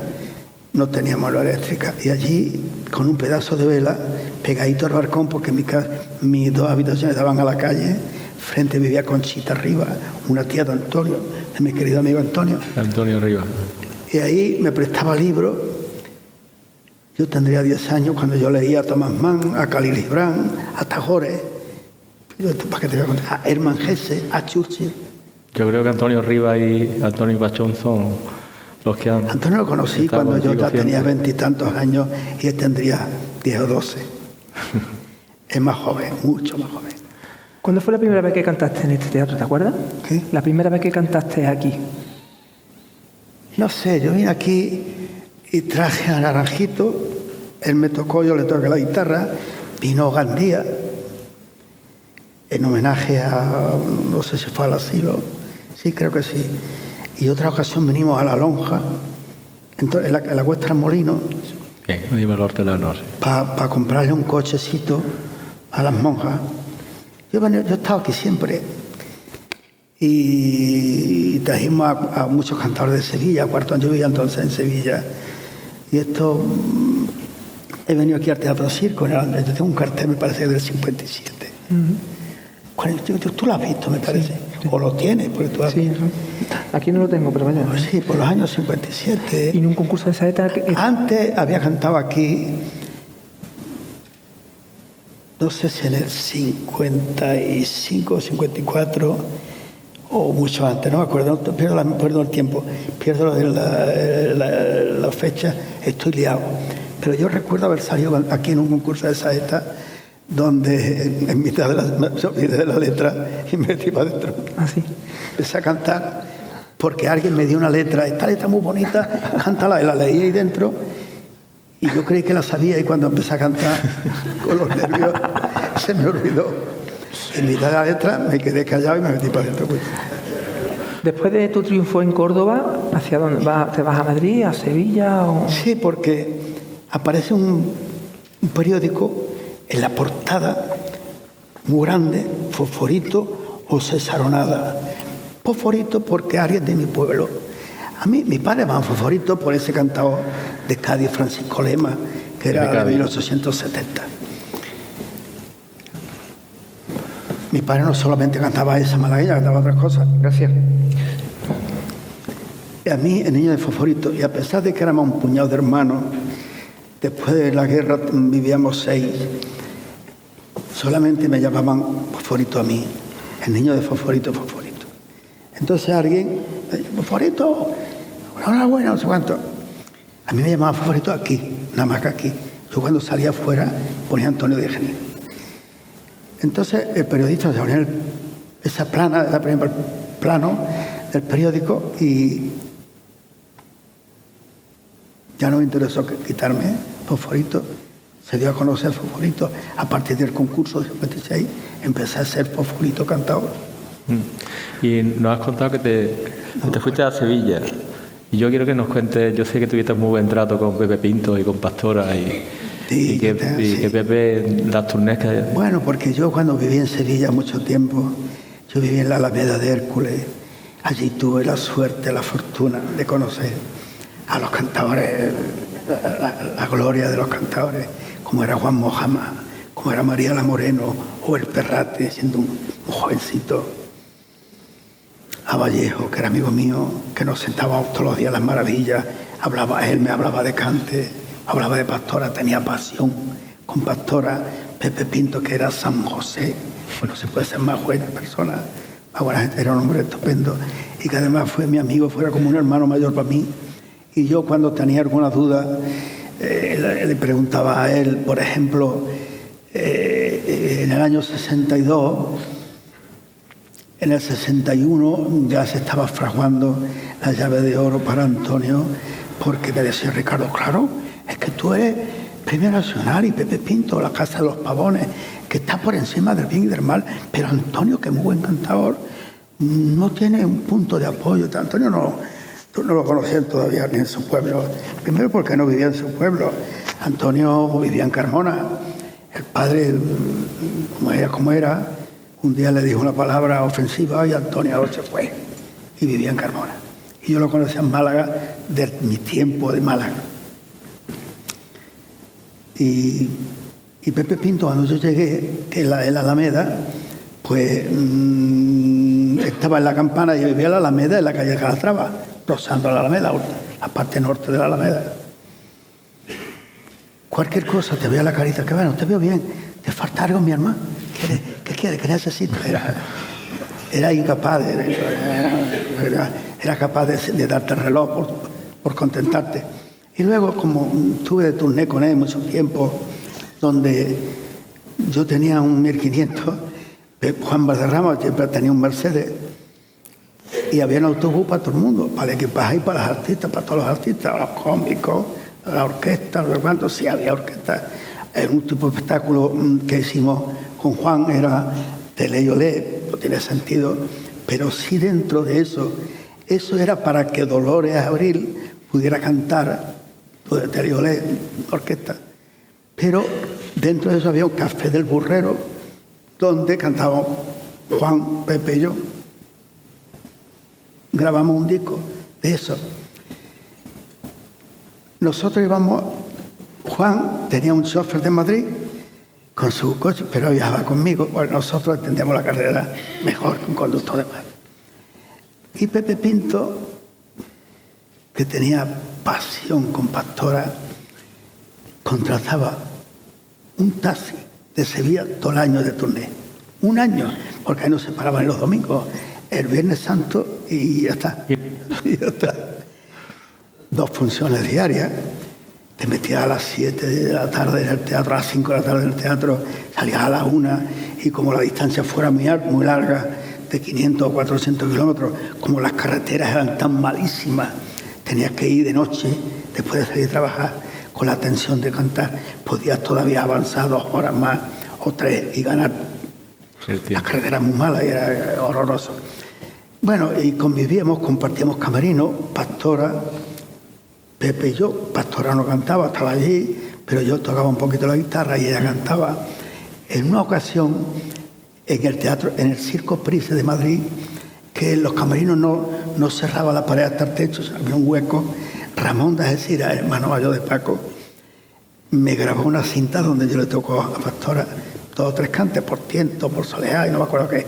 no teníamos luz eléctrica. Y allí, con un pedazo de vela, pegadito al balcón, porque mis 2 habitaciones daban a la calle, frente vivía Conchita Rivas, una tía de Antonio, de mi querido amigo Antonio. Antonio Rivas. Y ahí me prestaba libros. Yo tendría 10 años cuando yo leía a Thomas Mann, a Khalil Gibran, a Tagore, a Hermann Hesse, a Churchill. Yo creo que Antonio Rivas y Antonio Pachón son los que han... Antonio lo conocí cuando yo ya tenía 20 y tantos años y él tendría 10 o 12. Es más joven, mucho más joven. ¿Cuándo fue la primera vez que cantaste en este teatro, te acuerdas? ¿Qué? La primera vez que cantaste aquí. No sé, yo vine aquí y traje a Naranjito, él me tocó, yo le toqué la guitarra, vino Gandía, en homenaje a, no sé si fue al asilo, sí, creo que sí. Y otra ocasión venimos a La Lonja, entonces, en la Cuesta del Molino, para comprarle un cochecito a las monjas. Yo he estado aquí siempre. Y trajimos a muchos cantadores de Sevilla, cuarto año yo vivía entonces en Sevilla. Y esto he venido aquí al Teatro Circo, yo tengo un cartel, me parece, del 57. Tú lo has visto, me parece, sí. O lo tienes, porque tú has... Sí, aquí no lo tengo, pero vaya. Pues sí, por los años 57. ¿Y en un concurso de saeta? Antes había cantado aquí, no sé si en el 55 o 54, o mucho antes, no me acuerdo, pierdo el tiempo, pierdo la fecha, estoy liado. Pero yo recuerdo haber salido aquí en un concurso de saeta, donde en mitad de la letra y me metí para adentro. Ah, sí. Empecé a cantar porque alguien me dio una letra, esta letra muy bonita, cántala, y la leí ahí dentro, y yo creí que la sabía, y cuando empecé a cantar con los nervios se me olvidó. En mitad de la letra me quedé callado y me metí para adentro. Después de tu triunfo en Córdoba, ¿hacia dónde vas? ¿Te vas a Madrid, a Sevilla? O... Sí, porque aparece un periódico en la portada, muy grande, Fosforito o Cesaronada. Fosforito porque alguien de mi pueblo. A mí, mi padre va a Fosforito por ese cantador de Cádiz, Francisco Lema, que era de 1870. Mi padre no solamente cantaba esa malagueña, cantaba otras cosas. Gracias. Y a mí, el niño de Fosforito, y a pesar de que éramos un puñado de hermanos, después de la guerra vivíamos 6, solamente me llamaban Fosforito a mí, el niño de Fosforito, Fosforito. Entonces alguien me dice, Fosforito, enhorabuena, no sé cuánto. A mí me llamaban Fosforito aquí, nada más que aquí. Yo cuando salía afuera ponía Antonio de Genil. Entonces el periodista se ponía esa plana, el primer plano del periódico, y ya no me interesó quitarme Fosforito. Se dio a conocer Fosforito. A partir del concurso de 56 empecé a ser Fosforito cantador. Y nos has contado que te fuiste a Sevilla. Y yo quiero que nos cuentes, yo sé que tuviste muy buen trato con Pepe Pinto y con Pastora y que Pepe, las turnés que... Bueno, porque yo cuando viví en Sevilla mucho tiempo, yo viví en la Alameda de Hércules. Allí tuve la suerte, la fortuna de conocer a los cantadores, la gloria de los cantadores, como era Juan Mojama, como era María la Moreno o el Perrate, siendo un jovencito. A Vallejo, que era amigo mío, que nos sentábamos todos los días a las maravillas, él me hablaba de cante, hablaba de Pastora, tenía pasión con Pastora. Pepe Pinto, que era San José, bueno, se puede ser más buena persona, más buena gente, era un hombre estupendo, y que además fue mi amigo, fuera como un hermano mayor para mí. Y yo cuando tenía alguna duda, le preguntaba a él, por ejemplo, en el año 62, en el 61 ya se estaba fraguando la llave de oro para Antonio, porque me decía Ricardo, claro, es que tú eres Premio Nacional y Pepe Pinto, la Casa de los Pavones, que está por encima del bien y del mal, pero Antonio, que es muy buen cantador, no tiene un punto de apoyo. Antonio no lo conocían todavía ni en su pueblo. Primero porque no vivía en su pueblo. Antonio vivía en Carmona. El padre, como era, un día le dijo una palabra ofensiva y Antonio se fue. Y vivía en Carmona. Y yo lo conocía en Málaga, de mi tiempo de Málaga. Y Pepe Pinto, cuando yo llegué, en la Alameda, pues estaba en la Campana y vivía en la Alameda, en la calle Calatrava, rozando la Alameda, la parte norte de la Alameda. Cualquier cosa, te veo la carita, que bueno, te veo bien, te falta algo, mi hermano. ¿Qué quieres? ¿Qué necesitas? Era incapaz, era capaz de darte el reloj por contentarte. Y luego, como estuve de turné con él mucho tiempo, donde yo tenía un 1500, Juan Valderrama siempre tenía un Mercedes, y había un autobús para todo el mundo, para el equipaje y para los artistas, para todos los artistas, los cómicos, la orquesta, no sé cuánto, sí había orquesta. Un tipo de espectáculo que hicimos con Juan era de ley olé, no tiene sentido, pero sí dentro de eso era para que Dolores Abril pudiera cantar de ley olé, orquesta. Pero dentro de eso había un café del Burrero, donde cantábamos Juan, Pepe y yo. Grabamos un disco de eso. Nosotros íbamos Juan tenía un chofer de Madrid con su coche, pero viajaba conmigo. Bueno, nosotros entendíamos la carrera mejor que un conductor de Madrid. Y Pepe Pinto, que tenía pasión con Pastora, contrataba un taxi de Sevilla todo el año de turné. Un año, porque ahí no se paraban los domingos, el Viernes Santo y ya está. Y ya está. 2 funciones diarias. Te metías a las 7 de la tarde en el teatro, a las 5 de la tarde en el teatro, salías a las 1 y como la distancia fuera muy larga, de 500 o 400 kilómetros, como las carreteras eran tan malísimas, tenías que ir de noche, después de salir a trabajar, con la tensión de cantar, podías todavía avanzar 2 horas más o 3 y ganar. Las carreteras muy malas y era horroroso. Bueno, y convivíamos, compartíamos camerino, Pastora, Pepe y yo. Pastora no cantaba, estaba allí, pero yo tocaba un poquito la guitarra y ella cantaba. En una ocasión, en el teatro, en el Circo Price de Madrid, que los camerinos no cerraba la pared hasta el techo, había un hueco. Ramón de Algeciras, hermano mayor de Paco, me grabó una cinta donde yo le tocó a Pastora 2 o 3 cantes por Tiento, por Soleá, y no me acuerdo qué.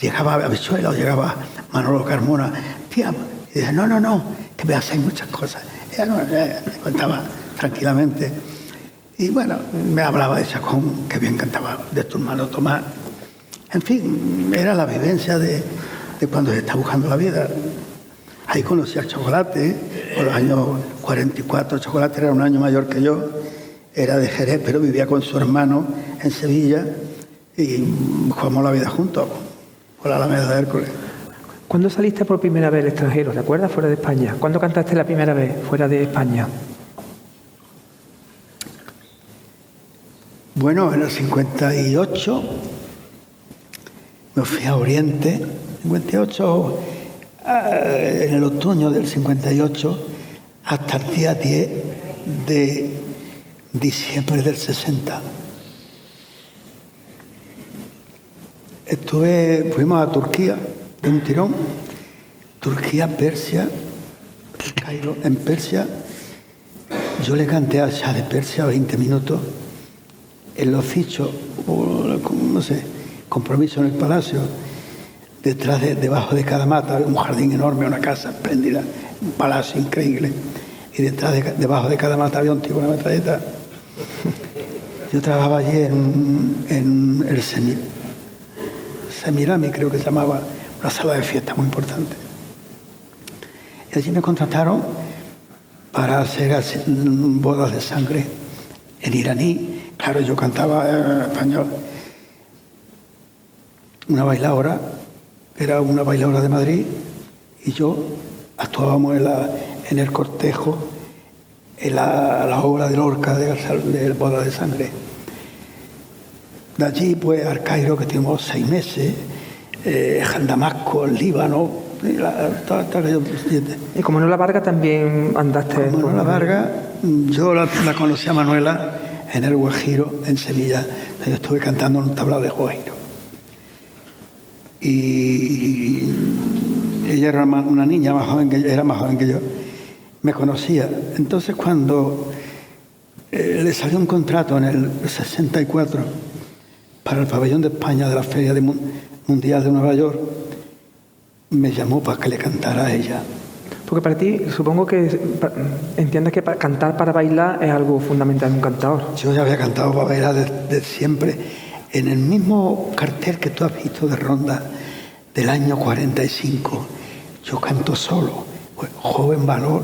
Llegaba a Bichuela o llegaba Manolo Carmona, tía, y dije, no, que me hacen muchas cosas. Ella me contaba tranquilamente. Y bueno, me hablaba de Chacón, que bien cantaba, de tu hermano Tomás. En fin, era la vivencia de cuando se está buscando la vida. Ahí conocí al Chocolate, por los años 44. Chocolate era un año mayor que yo, era de Jerez, pero vivía con su hermano en Sevilla y jugamos la vida juntos por la Alameda de Hércules. ¿Cuándo saliste por primera vez al extranjero? ¿Te acuerdas? Fuera de España. ¿Cuándo cantaste la primera vez fuera de España? Bueno, en el 58 me fui a Oriente. 58, en el otoño del 58 hasta el día 10 de diciembre del 60. Fuimos a Turquía de un tirón. Turquía, Persia, el Cairo. En Persia, yo le canté al Shah de Persia 20 minutos. En los fichos, no sé, compromiso en el palacio. Debajo de cada mata había un jardín enorme, una casa espléndida, un palacio increíble. Y debajo de cada mata había un tipo, una metralleta. Yo trabajaba allí en el Semirami, creo que se llamaba, una sala de fiesta muy importante. Y allí me contrataron para hacer bodas de sangre en iraní. Claro, yo cantaba español. Una bailaora, era una bailaora de Madrid, y yo actuábamos en el cortejo, en la obra de Lorca de bodas de sangre. De allí, pues, al Cairo, que tuvimos 6 meses, Damasco, el Líbano, Y como Manuela Varga también andaste. Con Manuela Varga, yo la conocí a Manuela en el Guajiro, en Sevilla. Yo estuve cantando en un tablao de Guajiro. Y ella era una niña más joven que yo, era más joven que yo. Me conocía. Entonces, cuando le salió un contrato en el 64 para el pabellón de España de la Feria Mundial de Nueva York, me llamó para que le cantara a ella. Porque para ti, supongo que entiendes que cantar para bailar es algo fundamental en un cantador. Yo ya había cantado para bailar desde siempre. En el mismo cartel que tú has visto de Ronda del año 45, yo canto solo, Joven Valor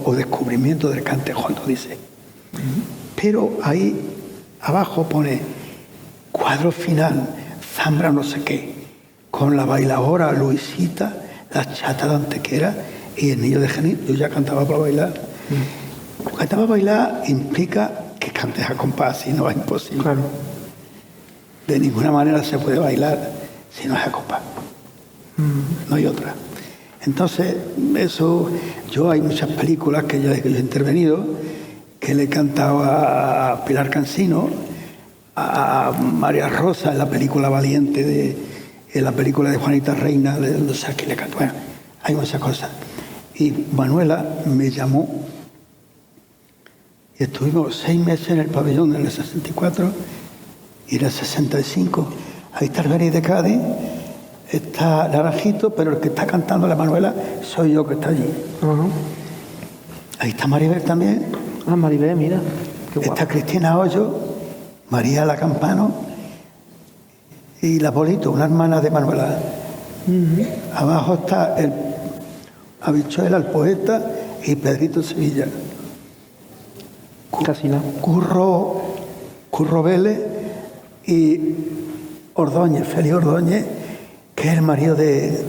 o Descubrimiento del Cantejón, lo dice. Pero ahí abajo pone cuadro final, Zambra no sé qué, con la bailadora Luisita, la chata de Antequera y el niño de Genil. Yo ya cantaba para bailar. Cantaba para bailar implica que cantes a compás, si no es imposible. Claro. De ninguna manera se puede bailar si no es a compás. No hay otra. Entonces, eso, yo hay muchas películas que yo he intervenido, que le he cantado a Pilar Cansino, a María Rosa en la película Valiente, en la película de Juanita Reina, de los que le canto. Bueno, hay muchas cosas. Y Manuela me llamó y Y estuvimos 6 meses en el pabellón en el 64 y en el 65. Ahí está el Beni de Cádiz, está Naranjito, pero el que está cantando la Manuela soy yo que está allí. Ajá. Ahí está Maribel también. Ah, Maribel, mira. Qué guapo. Está Cristina Hoyo, María La Campano y la Polito, una hermana de Manuela. Abajo está el Habichuela, el poeta, y Pedrito Sevilla. Casi nada. Curro Vélez y Ordóñez, Félix Ordóñez, que es el marido de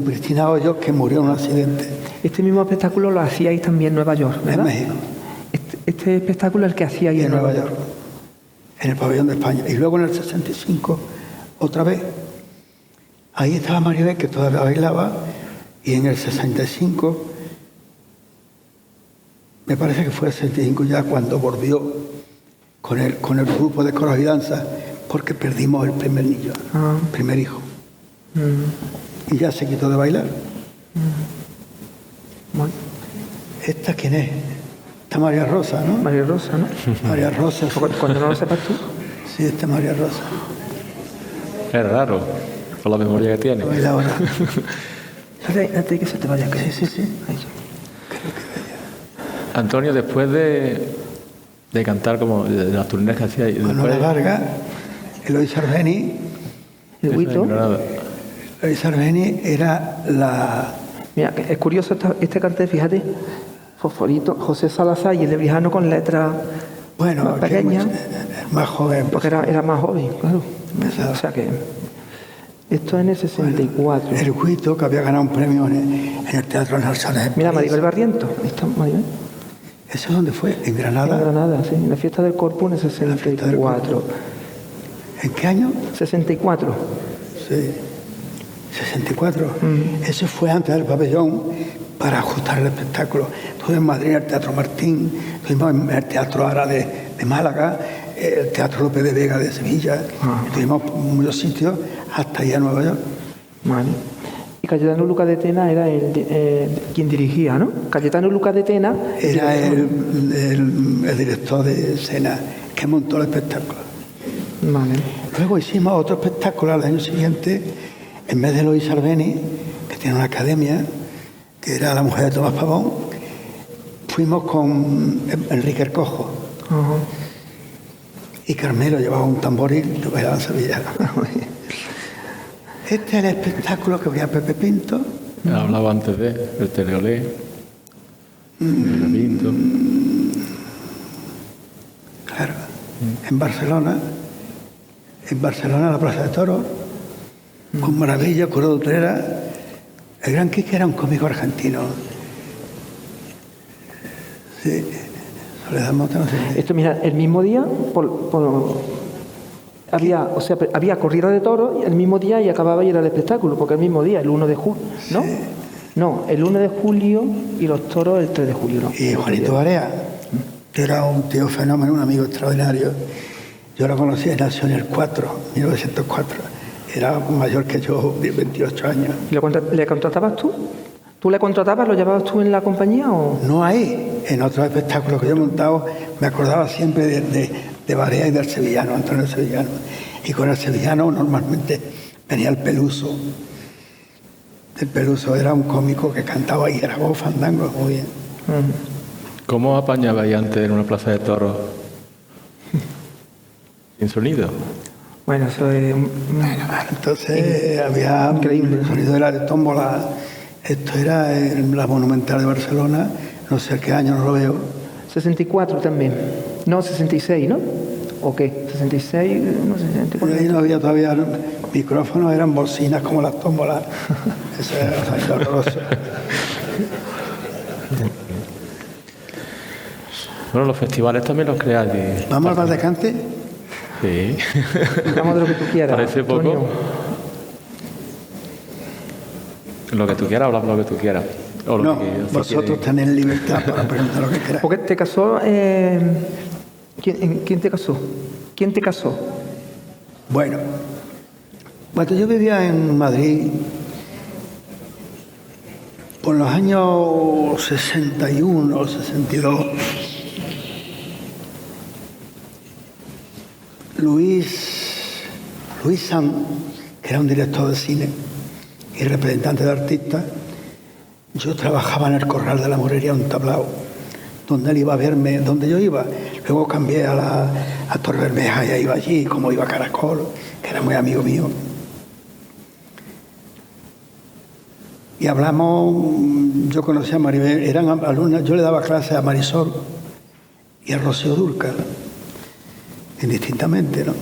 Cristina Hoyos, que murió en un accidente Este mismo espectáculo lo hacíais también en Nueva York, en ¿verdad? México, Este espectáculo es el que hacíais en Nueva York, en el pabellón de España. Y luego en el 65, otra vez, ahí estaba Maribel, que todavía bailaba, y en el 65, me parece que fue el 65 ya cuando volvió con el grupo de coros y danza, porque perdimos el primer niño, el primer hijo. Y ya se quitó de bailar. Bueno, ¿Esta quién es? Esta María Rosa, ¿no? María Rosa, ¿no? María Rosa. Sí, Cuando no lo sepas tú. sí, esta es María Rosa. Es raro, por la memoria que tiene. Baila ahora. Antes de que se te vaya a caer. Sí, sí, sí. Ahí. Antonio, después de cantar como de las turneras que hacía... Manuela Vargas, Eloy Sarveni. El Huito. Eloy Sarveni era la... Mira, es curioso este cartel, fíjate. Fosforito, José Salazar y el Lebrijano con letras Bueno, más pequeñas. más joven. Porque era más joven, claro. O sea que... Esto es en el 64. El Huito, que había ganado un premio en el Teatro Nacional de Mira, París. Maribel Barrientos. Ahí está Maribel. ¿Eso dónde fue? ¿En Granada? En Granada, sí. En la fiesta del Corpus en el 64. ¿En qué año? 64. Sí. 64. Eso fue antes del pabellón para ajustar el espectáculo. Estuve en Madrid, en el Teatro Martín, estuvimos en el Teatro Ara de Málaga, el Teatro López de Vega de Sevilla, estuvimos en muchos sitios hasta allá a Nueva York. Vale. Y Cayetano Lucas de Tena era quien dirigía, ¿no? Cayetano Lucas de Tena Era el director de escena que montó el espectáculo. Vale. Luego hicimos otro espectáculo al año siguiente, en vez de Eloy Sarveni, que tiene una academia, que era La mujer de Tomás Pavón, fuimos con Enrique el Cojo. Ajá. Y Carmelo llevaba un tamboril que bailaban sevillano. Este es el espectáculo que veía Pepe Pinto. Hablaba antes del Teleolé, Pepe Pinto. Claro. En Barcelona, en la Plaza de Toros, con Maravilla, Coro de Utrera. El gran Quique era un cómico argentino. Sí. Soledad Mota, no sé. Esto, mira, el mismo día había corrida de toros el mismo día y acababa y era el espectáculo, porque el mismo día, el 1 de julio, ¿no? Sí. No, el 1 de julio y los toros el 3 de julio, ¿no? Y Juanito Barea, que era un tío fenómeno, un amigo extraordinario. Yo lo conocí, nació en el 1904. Era mayor que yo, de 28 años. ¿Y le contratabas tú? ¿Tú le contratabas, lo llevabas tú en la compañía o...? No hay, en otros espectáculos que yo he montado, me acordaba siempre de Barea y del sevillano, Antonio el Sevillano. Y con el sevillano normalmente venía el Peluso. El Peluso era un cómico que cantaba y grabó fandangos muy bien. ¿Cómo apañabais antes en una plaza de toros sin sonido? Bueno, eso es... Entonces había Increíble. el sonido era de tómbola. Esto era en la Monumental de Barcelona, no sé qué año, no lo veo. 64 también. No, 66, ¿no? ¿O qué? 66, no sé, Por 64. ahí no había todavía micrófonos, eran bocinas como las tómbolas. Eso era sonido horroroso. Bueno, los festivales también los creáis. ¿Vamos al bar de cante? Sí. Digamos de lo que tú quieras. Parece poco. Antonio. Lo que tú quieras, habla lo que tú quieras. O lo No, que, si vosotros quieres. tenéis libertad para preguntar lo que queráis. Porque te casó... ¿Quién te casó? ¿Quién te casó? Bueno, cuando yo vivía en Madrid, por los años 61 o 62, Luis San, que era un director de cine y representante de artistas, yo trabajaba en el Corral de la Morería, un tablao, donde él iba a verme, donde yo iba. Luego cambié a Torre Bermeja y iba allí, como iba a Caracol, que era muy amigo mío. Y hablamos, yo conocí a Maribel, eran alumnas, yo le daba clases a Marisol y a Rocío Dúrcal, indistintamente, ¿no?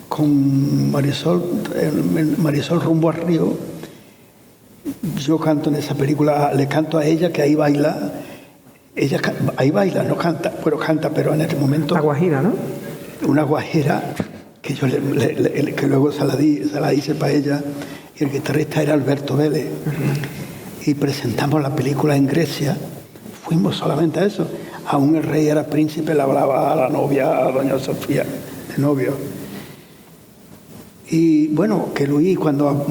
Con Marisol rumbo al río, yo canto en esa película, le canto a ella que ahí baila, ahí baila, no canta, pero en el momento... La guajira, ¿no? Una guajira que yo que luego se la hice para ella, y el guitarrista era Alberto Vélez. Y presentamos la película en Grecia, fuimos solamente a eso. Aún el rey era príncipe, le hablaba a la novia, a doña Sofía, de novio. Y bueno, que Luis, cuando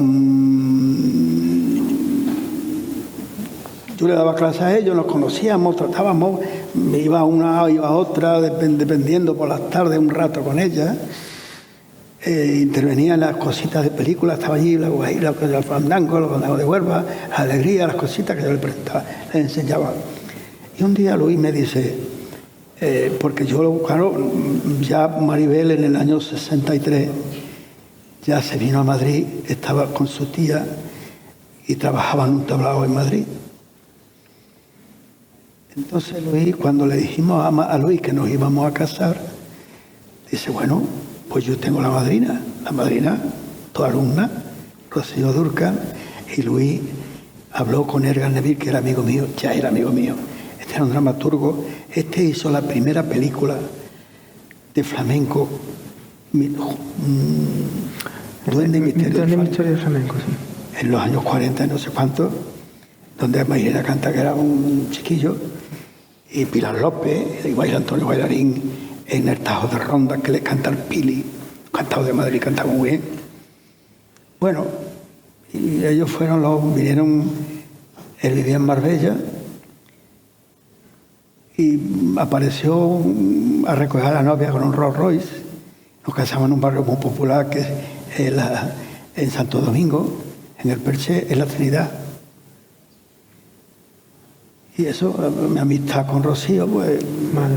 yo le daba clases a ellos, nos conocíamos, tratábamos, me iba a una, iba a otra, dependiendo por las tardes un rato con ella. Intervenía en las cositas de películas, estaba allí la guajira, el fandango, los fandangos de Huelva, la alegría, las cositas que yo le presentaba, le enseñaba. Y un día Luis me dice, porque yo, claro, ya Maribel en el año 63 ya se vino a Madrid, estaba con su tía y trabajaba en un tablao en Madrid. Entonces Luis, cuando le dijimos a Luis que nos íbamos a casar, dice, bueno, pues yo tengo la madrina, tu alumna, Rocío Dúrcal, y Luis habló con Edgar Neville, que era amigo mío, ya era amigo mío. Este era un dramaturgo, este hizo la primera película de flamenco, Duende y Misterio del Flamenco, sí. En los años 40, no sé cuánto, donde Mairena canta, que era un chiquillo, y Pilar López, y baila Antonio Bailarín, en el Tajo de Ronda, que le canta el Pili, cantado de Madrid, cantaba muy bien. Bueno, y ellos vinieron, él vivía en Marbella, y apareció a recoger a la novia con un Rolls Royce. Nos casamos en un barrio muy popular, que es en Santo Domingo, en el Perché, en la Trinidad. Y eso, mi amistad con Rocío, pues... Vale.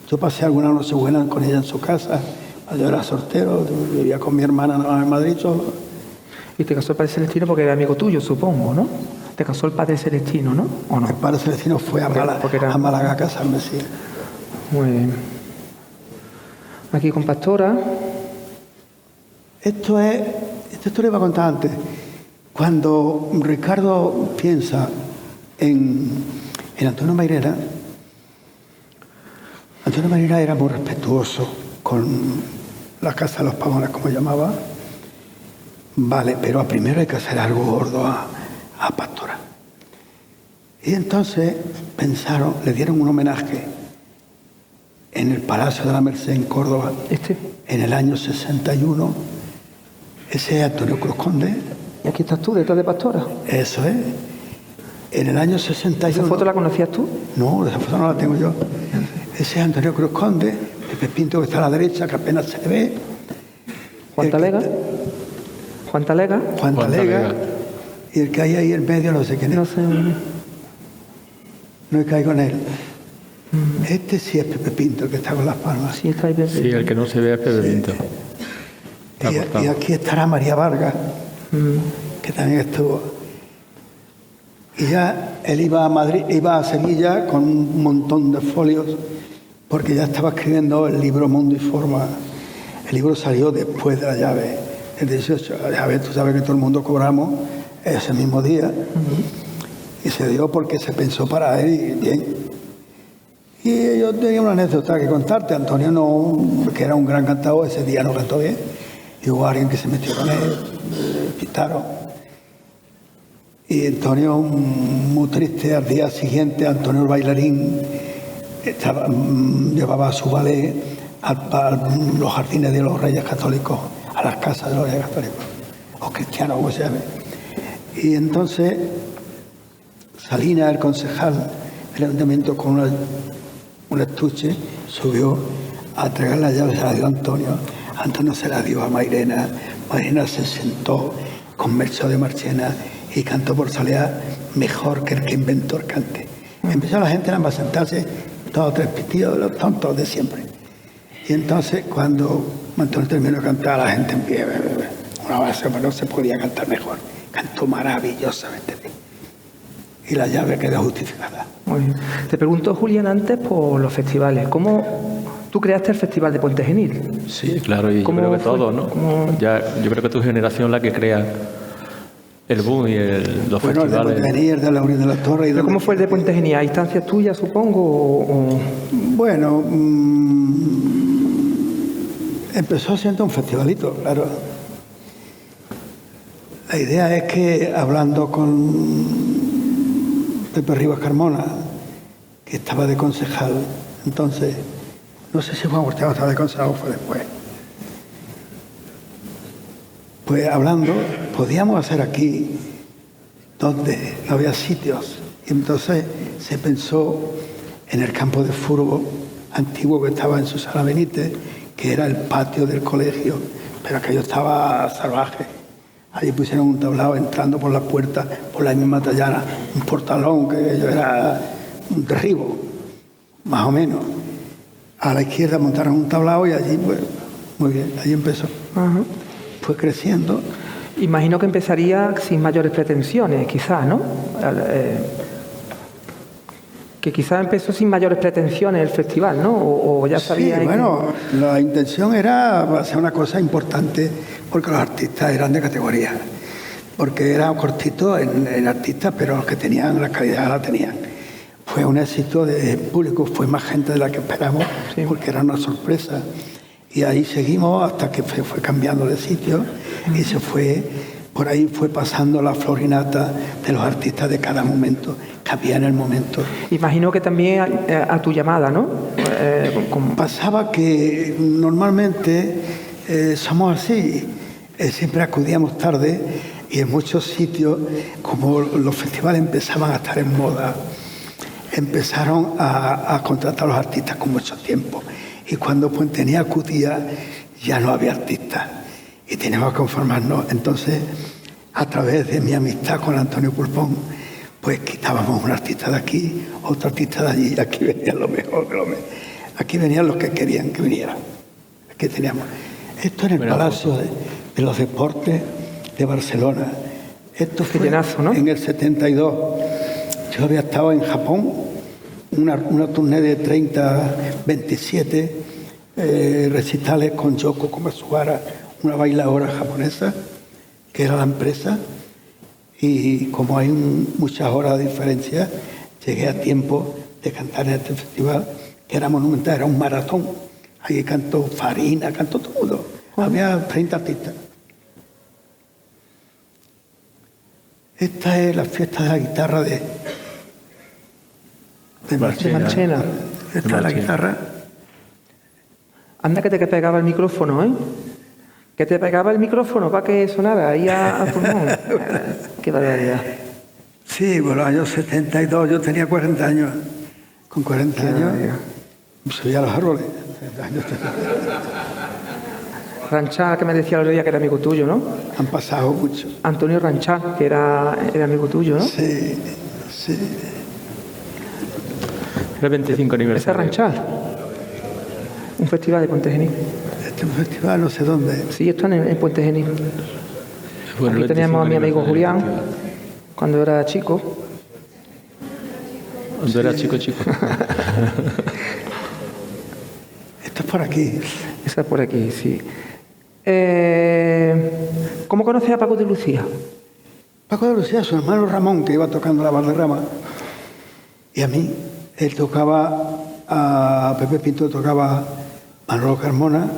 Yo pasé alguna noche buena con ella en su casa. Yo era soltero, vivía con mi hermana en Madrid solo. Y te casó el padre Celestino porque era amigo tuyo, supongo, ¿no? Te casó el padre Celestino, ¿no? ¿O no? El padre Celestino fue a Málaga a casarme, sí. Muy bien. Aquí con Pastora. Esta historia iba a contar antes. Cuando Ricardo piensa en Antonio Mairena, Antonio Mairena era muy respetuoso con la Casa de los Pavones, como llamaba. Vale, pero primero hay que hacer algo gordo a Pastora. Y entonces pensaron, le dieron un homenaje en el Palacio de la Merced en Córdoba, en el año 61. Ese es Antonio Cruz Conde. Y aquí estás tú, detrás de Pastora. Eso es. En el año 61... ¿Esa foto la conocías tú? No, esa foto no la tengo yo. Ese es Antonio Cruz Conde, Pepe Pinto, que está a la derecha, que apenas se le ve. Juan Talega. Juan Talega. Juan Talega. Y el que hay ahí en medio no sé quién es. No sé. No caigo en él. Este sí es Pepe Pinto, el que está con las palmas. Sí, está ahí Pepe. Sí, el que no se ve es Pepe Pinto. Y aquí estará María Vargas, que también estuvo. Y ya él iba a Madrid, iba a Sevilla con un montón de folios, porque ya estaba escribiendo el libro Mundo y Forma. El libro salió después de la llave, el 18. La llave, tú sabes que todo el mundo cobramos ese mismo día. Y se dio porque se pensó para él y bien. Y yo tenía una anécdota que contarte. Antonio, que era un gran cantador, ese día no cantó bien. Y hubo alguien que se metió con él, pitaron. Y Antonio, muy triste, al día siguiente, Antonio el bailarín llevaba a su ballet a los jardines de los Reyes Católicos, a las casas de los Reyes Católicos, o cristianos, como se llame. Y entonces Salinas, el concejal del ayuntamiento, con un estuche, subió a entregar las llaves, se las dio a Antonio. Antonio se las dio a Mairena. Mairena se sentó con Melchor de Marchena y cantó por soleá mejor que el que inventó el cante. Empezó la gente a sentarse, todos tres pitidos, los tontos de siempre. Y entonces, cuando Antonio terminó de cantar, la gente en pie, una base, pero no se podía cantar mejor. Cantó maravillosamente bien. Y la llave quedó justificada. Muy bien. Te pregunto, Julián, antes por los festivales. ¿Cómo tú creaste el Festival de Puente Genil? Sí, claro, y yo ¿Cómo creo que fue? todo, ¿no? Yo creo que tu generación la que crea el boom y los Bueno, el de festivales. Puente Genil, el de la Unión de la Torre. Y ¿Pero cómo fue el de Puente Genil? ¿A instancias tuyas, supongo? Bueno, empezó siendo un festivalito, claro. La idea es que, hablando con Pepe Rivas Carmona, que estaba de concejal, entonces, no sé si Juan Ortega estaba de concejal o fue después. Pues hablando, podíamos hacer aquí, donde no había sitios. Y entonces se pensó en el campo de fútbol antiguo que estaba en Susana Benítez, que era el patio del colegio, pero aquello estaba salvaje. Allí pusieron un tablado entrando por la puerta, por la misma tallana, un portalón que aquello era un derribo, más o menos. A la izquierda montaron un tablado y allí, pues, muy bien, allí empezó. Ajá. Fue creciendo. Imagino que empezaría sin mayores pretensiones, quizás, ¿no? Que quizás empezó sin mayores pretensiones el festival, ¿no? O ya sabía. Sí, bueno, la intención era hacer una cosa importante porque los artistas eran de categoría. Porque era cortito en artistas, pero los que tenían la calidad la tenían. Fue un éxito de público, fue más gente de la que esperamos, Sí. porque era una sorpresa. Y ahí seguimos hasta que fue cambiando de sitio y se fue, por ahí fue pasando la florinata de los artistas de cada momento, que había en el momento. Imagino que también a tu llamada, ¿no? Pasaba que normalmente somos así, siempre acudíamos tarde y en muchos sitios, como los festivales empezaban a estar en moda, empezaron a contratar a los artistas con mucho tiempo. Y cuando Puente acudía, ya no había artistas y teníamos que conformarnos. Entonces, a través de mi amistad con Antonio Pulpón, pues quitábamos un artista de aquí, otro artista de allí, y aquí venían lo mejor de lo mejor. Aquí venían los que querían que vinieran. Aquí teníamos. Esto en el Palacio de los Deportes de Barcelona. Esto fue llenazo, ¿no? En el 72. Yo había estado en Japón, una tournée de 30, 27 recitales con Yoko Komatsuhara, una bailadora japonesa, que era la empresa, y como hay muchas horas de diferencia, llegué a tiempo de cantar en este festival, que era monumental, era un maratón. Ahí cantó Farina, cantó todo. Había 30 artistas. Esta es la fiesta de la guitarra de Marchena. Esta es la guitarra. Anda que te pegaba el micrófono, ¿eh? Que te pegaba el micrófono para que sonara ahí a pulmón. Qué barbaridad. Sí, por los años 72, yo tenía 40 años. Con 40 años subía a los árboles. Ranchal, que me decía el otro día que era amigo tuyo, ¿no? Han pasado mucho. Antonio Ranchal, que era amigo tuyo, ¿no? Sí, sí. El 25 Ese aniversario. Ranchal. Un festival de Puente Genil. Este es un festival, no sé dónde. Sí, esto en Puente Genil. Bueno, Aquí el teníamos a mi 25 amigo aniversario del Julián, cuando era chico. festival. Cuando era chico. Esto es por aquí. Esa por aquí, sí. ¿Cómo conoces a Paco de Lucía? Paco de Lucía, su hermano Ramón, que iba tocando la Valderrama, y a mí. Él tocaba, a Pepe Pinto tocaba Manolo Carmona,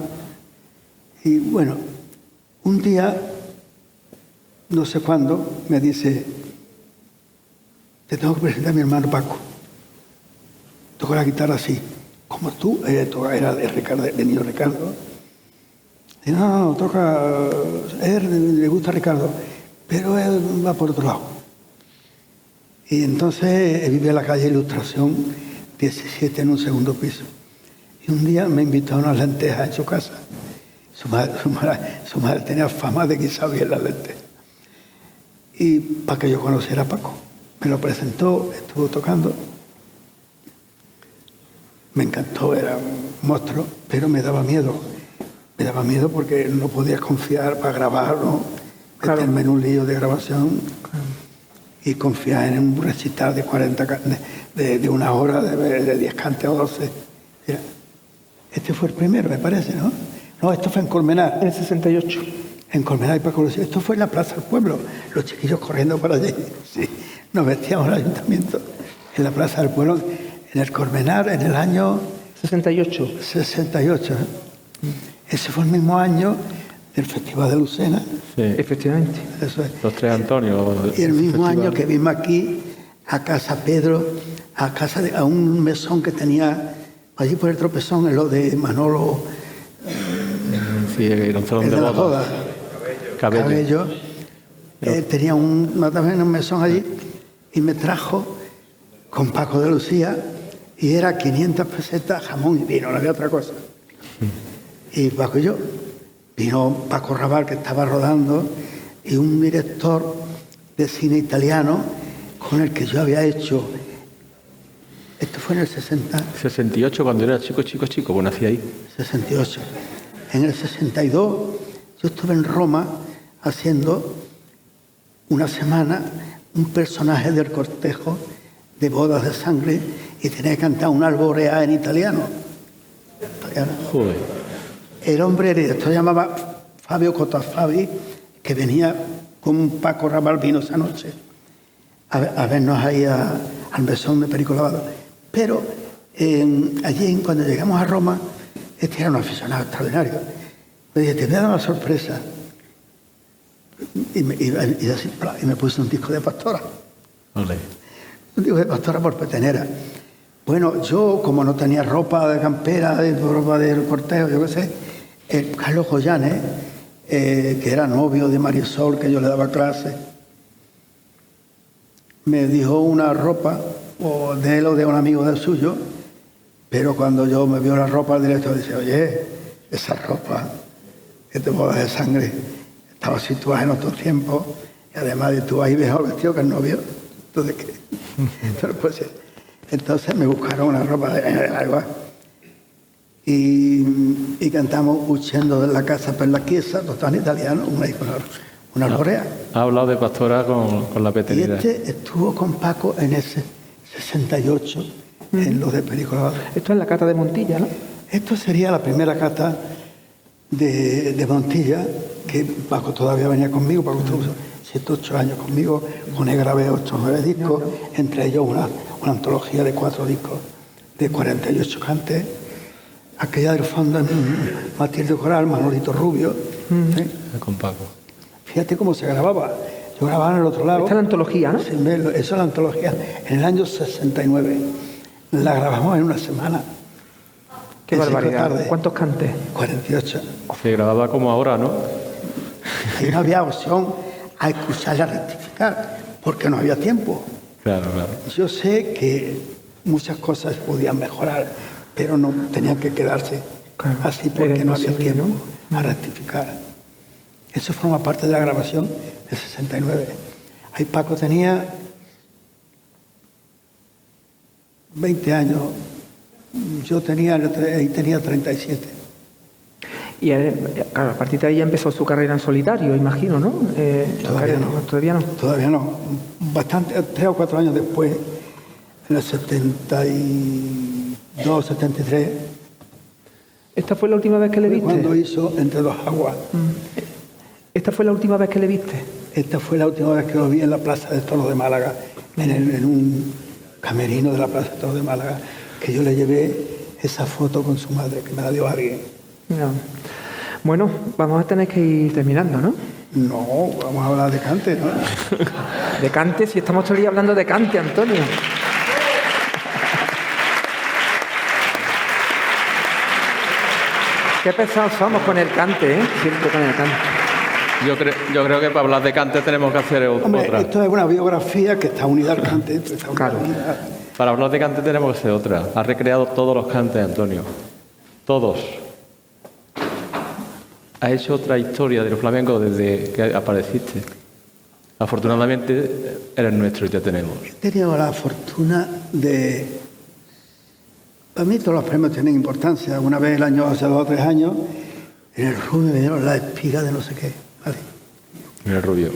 y bueno, un día, no sé cuándo, me dice, te tengo que presentar a mi hermano Paco. Toca la guitarra así, como tú, era de niño Ricardo. Y no, toca, él le gusta a Ricardo, pero él va por otro lado. Y entonces vive en la calle Ilustración 17 en un segundo piso. Y un día me invitó a unas lentejas en su casa. Su madre tenía fama de que sabía las lentejas. Y para que yo conociera a Paco. Me lo presentó, estuvo tocando. Me encantó, era un monstruo, pero me daba miedo. Me daba miedo porque no podía confiar para grabar, ¿no? Meterme en un lío de grabación y confiar en un recital de 40 de una hora, de 10 cantes o 12. Mira, este fue el primero, me parece, ¿no? No, esto fue en Colmenar. En el 68. En Colmenar y Paco Lucía. Esto fue en la Plaza del Pueblo, los chiquillos corriendo por allí. Sí, nos vestíamos al ayuntamiento en la Plaza del Pueblo, en el Colmenar, en el año 68. 68. Ese fue el mismo año del Festival de Lucena. Sí. Efectivamente. Eso es. Los tres Antonios. Y el mismo año que vimos aquí a Casa Pedro, a un mesón que tenía allí por el tropezón, en lo de Manolo, Sí, era un salón el de la boda. boda, Cabello. Él tenía también un mesón allí y me trajo con Paco de Lucía y era 500 pesetas, jamón y vino, no había otra cosa. Y Paco y yo, vino Paco Raval que estaba rodando y un director de cine italiano con el que yo había hecho, esto fue en el 68, cuando era chico, pues nací ahí. 68. En el 62 yo estuve en Roma haciendo una semana un personaje del cortejo de bodas de sangre y tenía que cantar una alborea en italiano. Joder. El hombre, el director llamaba Fabio Cotafabi, que venía con un Paco Raval, vino esa noche a vernos ahí al mesón de Perico Lavado. Pero allí, cuando llegamos a Roma, este era un aficionado extraordinario. Me dije, te voy a dar una sorpresa. Y me puse un disco de Pastora. Vale. Un disco de Pastora por petenera. Bueno, yo, como no tenía ropa de campera, ropa del cortejo, yo qué sé, Carlos Joyanes, que era novio de Marisol, que yo le daba clase, me dijo una ropa, o de él o de un amigo del suyo, pero cuando yo me vio la ropa, el director dice, oye, esa ropa que te bodas de sangre estaba situada en otro tiempo, y además tú ahí mejor vestido que el novio. Entonces, ¿qué? Entonces me buscaron una ropa de agua y cantamos Uscendo de la casa per la chiesa, total en italiano, una alborea. Ha hablado de Pastora con la Y petenera. este estuvo con Paco en ese 68, en los de Perico Lavado. Esto es la cata de Montilla, ¿no? Esto sería la primera cata de Montilla, que Paco todavía venía conmigo, Paco estuvo 7 o 8 años conmigo, con él grabé 8 o 9 discos, entre ellos una antología de 4 discos, de 48 cantes. Aquella del fondo en Matilde Coral, Manolito Rubio. ¿Sí? Con Paco. Fíjate cómo se grababa. Yo grababa en el otro lado. Esta es la antología, ¿no? Sí, eso es la antología. En el año 69. La grabamos en una semana. Qué en 5 barbaridad. tardes. ¿Cuántos cantes? 48. Se grababa como ahora, ¿no? Ahí no había opción a escuchar y a rectificar, porque no había tiempo. Claro, claro. Yo sé que muchas cosas podían mejorar, pero no tenían que quedarse así porque no había tiempo a rectificar. Eso forma parte de la grabación del 69. Ahí Paco tenía 20 años, yo tenía 37. Y claro, a partir de ahí ya empezó su carrera en solitario, imagino, ¿no? Todavía no. Todavía no. Todavía no. Bastante, 3 o 4 años después, en el 72, 73. ¿Esta fue la última vez que le viste? Cuando hizo Entre dos aguas. ¿Esta fue la última vez que le viste? Esta fue la última vez que lo vi en la Plaza de Toros de Málaga, en un camerino de la Plaza de Toros de Málaga, que yo le llevé esa foto con su madre, que me la dio alguien. No. Bueno, vamos a tener que ir terminando, ¿no? No, vamos a hablar de cante, ¿no? De cante, si estamos todo el día hablando de cante, Antonio. Qué pesados somos con el cante, ¿eh? Siempre con el cante. Yo creo que para hablar de cante tenemos que hacer Hombre, otra. esto es una biografía que está unida al cante. Claro. Para hablar de cante tenemos que hacer otra. Ha recreado todos los cantes, Antonio. todos. Has hecho otra historia de los flamencos desde que apareciste. Afortunadamente eres nuestro y te tenemos. He tenido la fortuna de... Para mí todos los premios tienen importancia. Una vez hace 2 o 3 años, en el Rubio me dieron la espiga de no sé qué. ¿Vale? En el Rubio.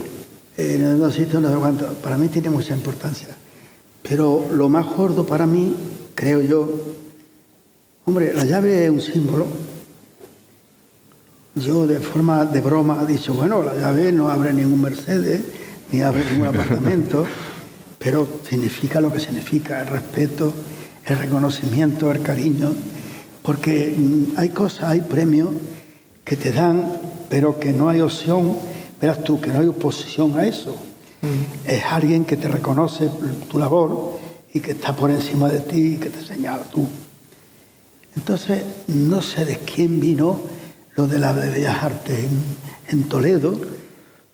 En un sitio no sé cuánto. Para mí tiene mucha importancia. Pero lo más gordo para mí, creo yo, hombre, la llave es un símbolo. Yo de forma de broma he dicho, bueno, la llave no abre ningún Mercedes, ni abre ningún apartamento, pero significa lo que significa, el respeto, el reconocimiento, el cariño, porque hay cosas, hay premios que te dan, pero que no hay opción, verás tú, que no hay oposición a eso. Es alguien que te reconoce tu labor y que está por encima de ti y que te señala tú. Entonces, no sé de quién vino lo de la de Bellas Artes en Toledo,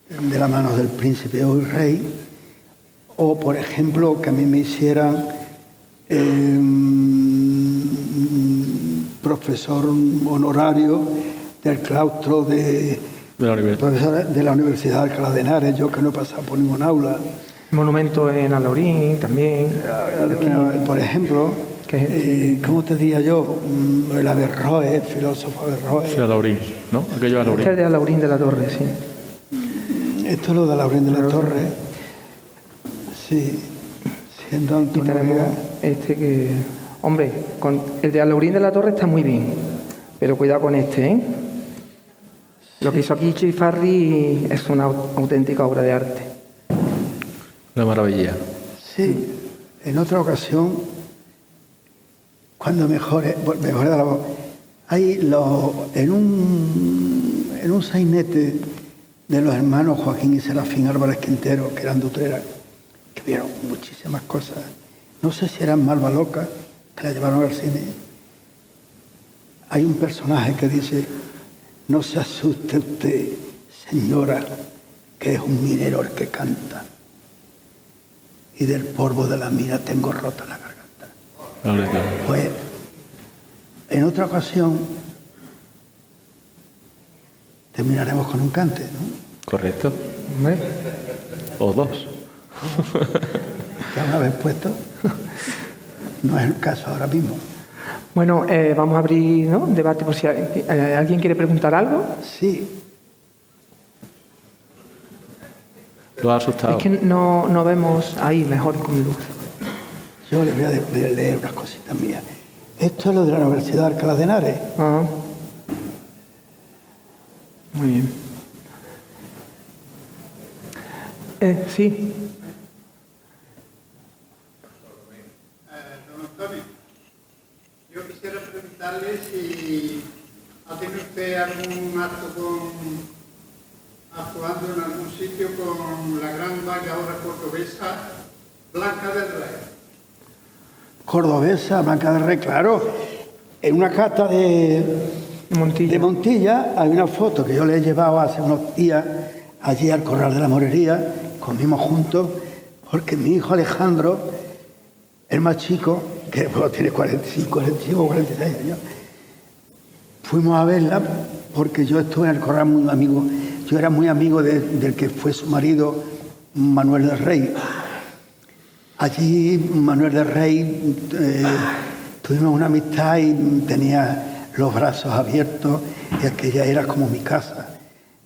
de la mano del príncipe o el rey, o por ejemplo que a mí me hicieran profesor honorario del claustro de la Universidad de Alcalá de Henares, yo que no he pasado por ningún aula. Monumento en Alaurín también. Por ejemplo, ¿cómo te diría yo? El Averroes, el filósofo Averroes. Sí, Alaurín, ¿no? Aquello Alaurín. Este es de Alaurín de la Torre, sí. Esto es lo de Alaurín de la Torre. Sí, siendo Y Antonio tenemos Vega. este que... Hombre, el de Alaurín de la Torre está muy bien, pero cuidado con este, ¿eh? Lo que hizo aquí Chifarri es una auténtica obra de arte. Una maravilla. Sí, en otra ocasión, cuando mejore la voz, hay en un sainete de los hermanos Joaquín y Serafín Álvarez Quintero, que eran de Utrera, que vieron muchísimas cosas. No sé si eran Malva Loca, que la llevaron al cine. Hay un personaje que dice: no se asuste usted, señora, que es un minero el que canta. Y del polvo de la mina tengo rota la garganta. Pues, en otra ocasión, terminaremos con un cante, ¿no? Correcto. ¿Hombre? O 2. Ya una vez puesto, no es el caso ahora mismo. Bueno, vamos a abrir, ¿no?, un debate por si alguien quiere preguntar algo. Sí, Lo ha asustado. Es que no vemos ahí mejor con luz. yo les voy a leer unas cositas mías. Esto es lo de la Universidad de Alcalá de Henares. Ah. Muy bien. Sí. Don Antonio, yo quisiera preguntarle si ha tenido usted algún acto actuando en algún sitio con la gran bailadora cordobesa Blanca del Rey. Cordobesa, Blanca del Rey, claro. En una cata de Montilla hay una foto que yo le he llevado hace unos días allí al Corral de la Morería, comimos juntos, porque mi hijo Alejandro, el más chico, que tiene 45 o 46 años, fuimos a verla porque yo estuve en el Corral muy amigo, yo era muy amigo del que fue su marido, Manuel del Rey. Allí Manuel del Rey tuvimos una amistad y tenía los brazos abiertos y aquella era como mi casa.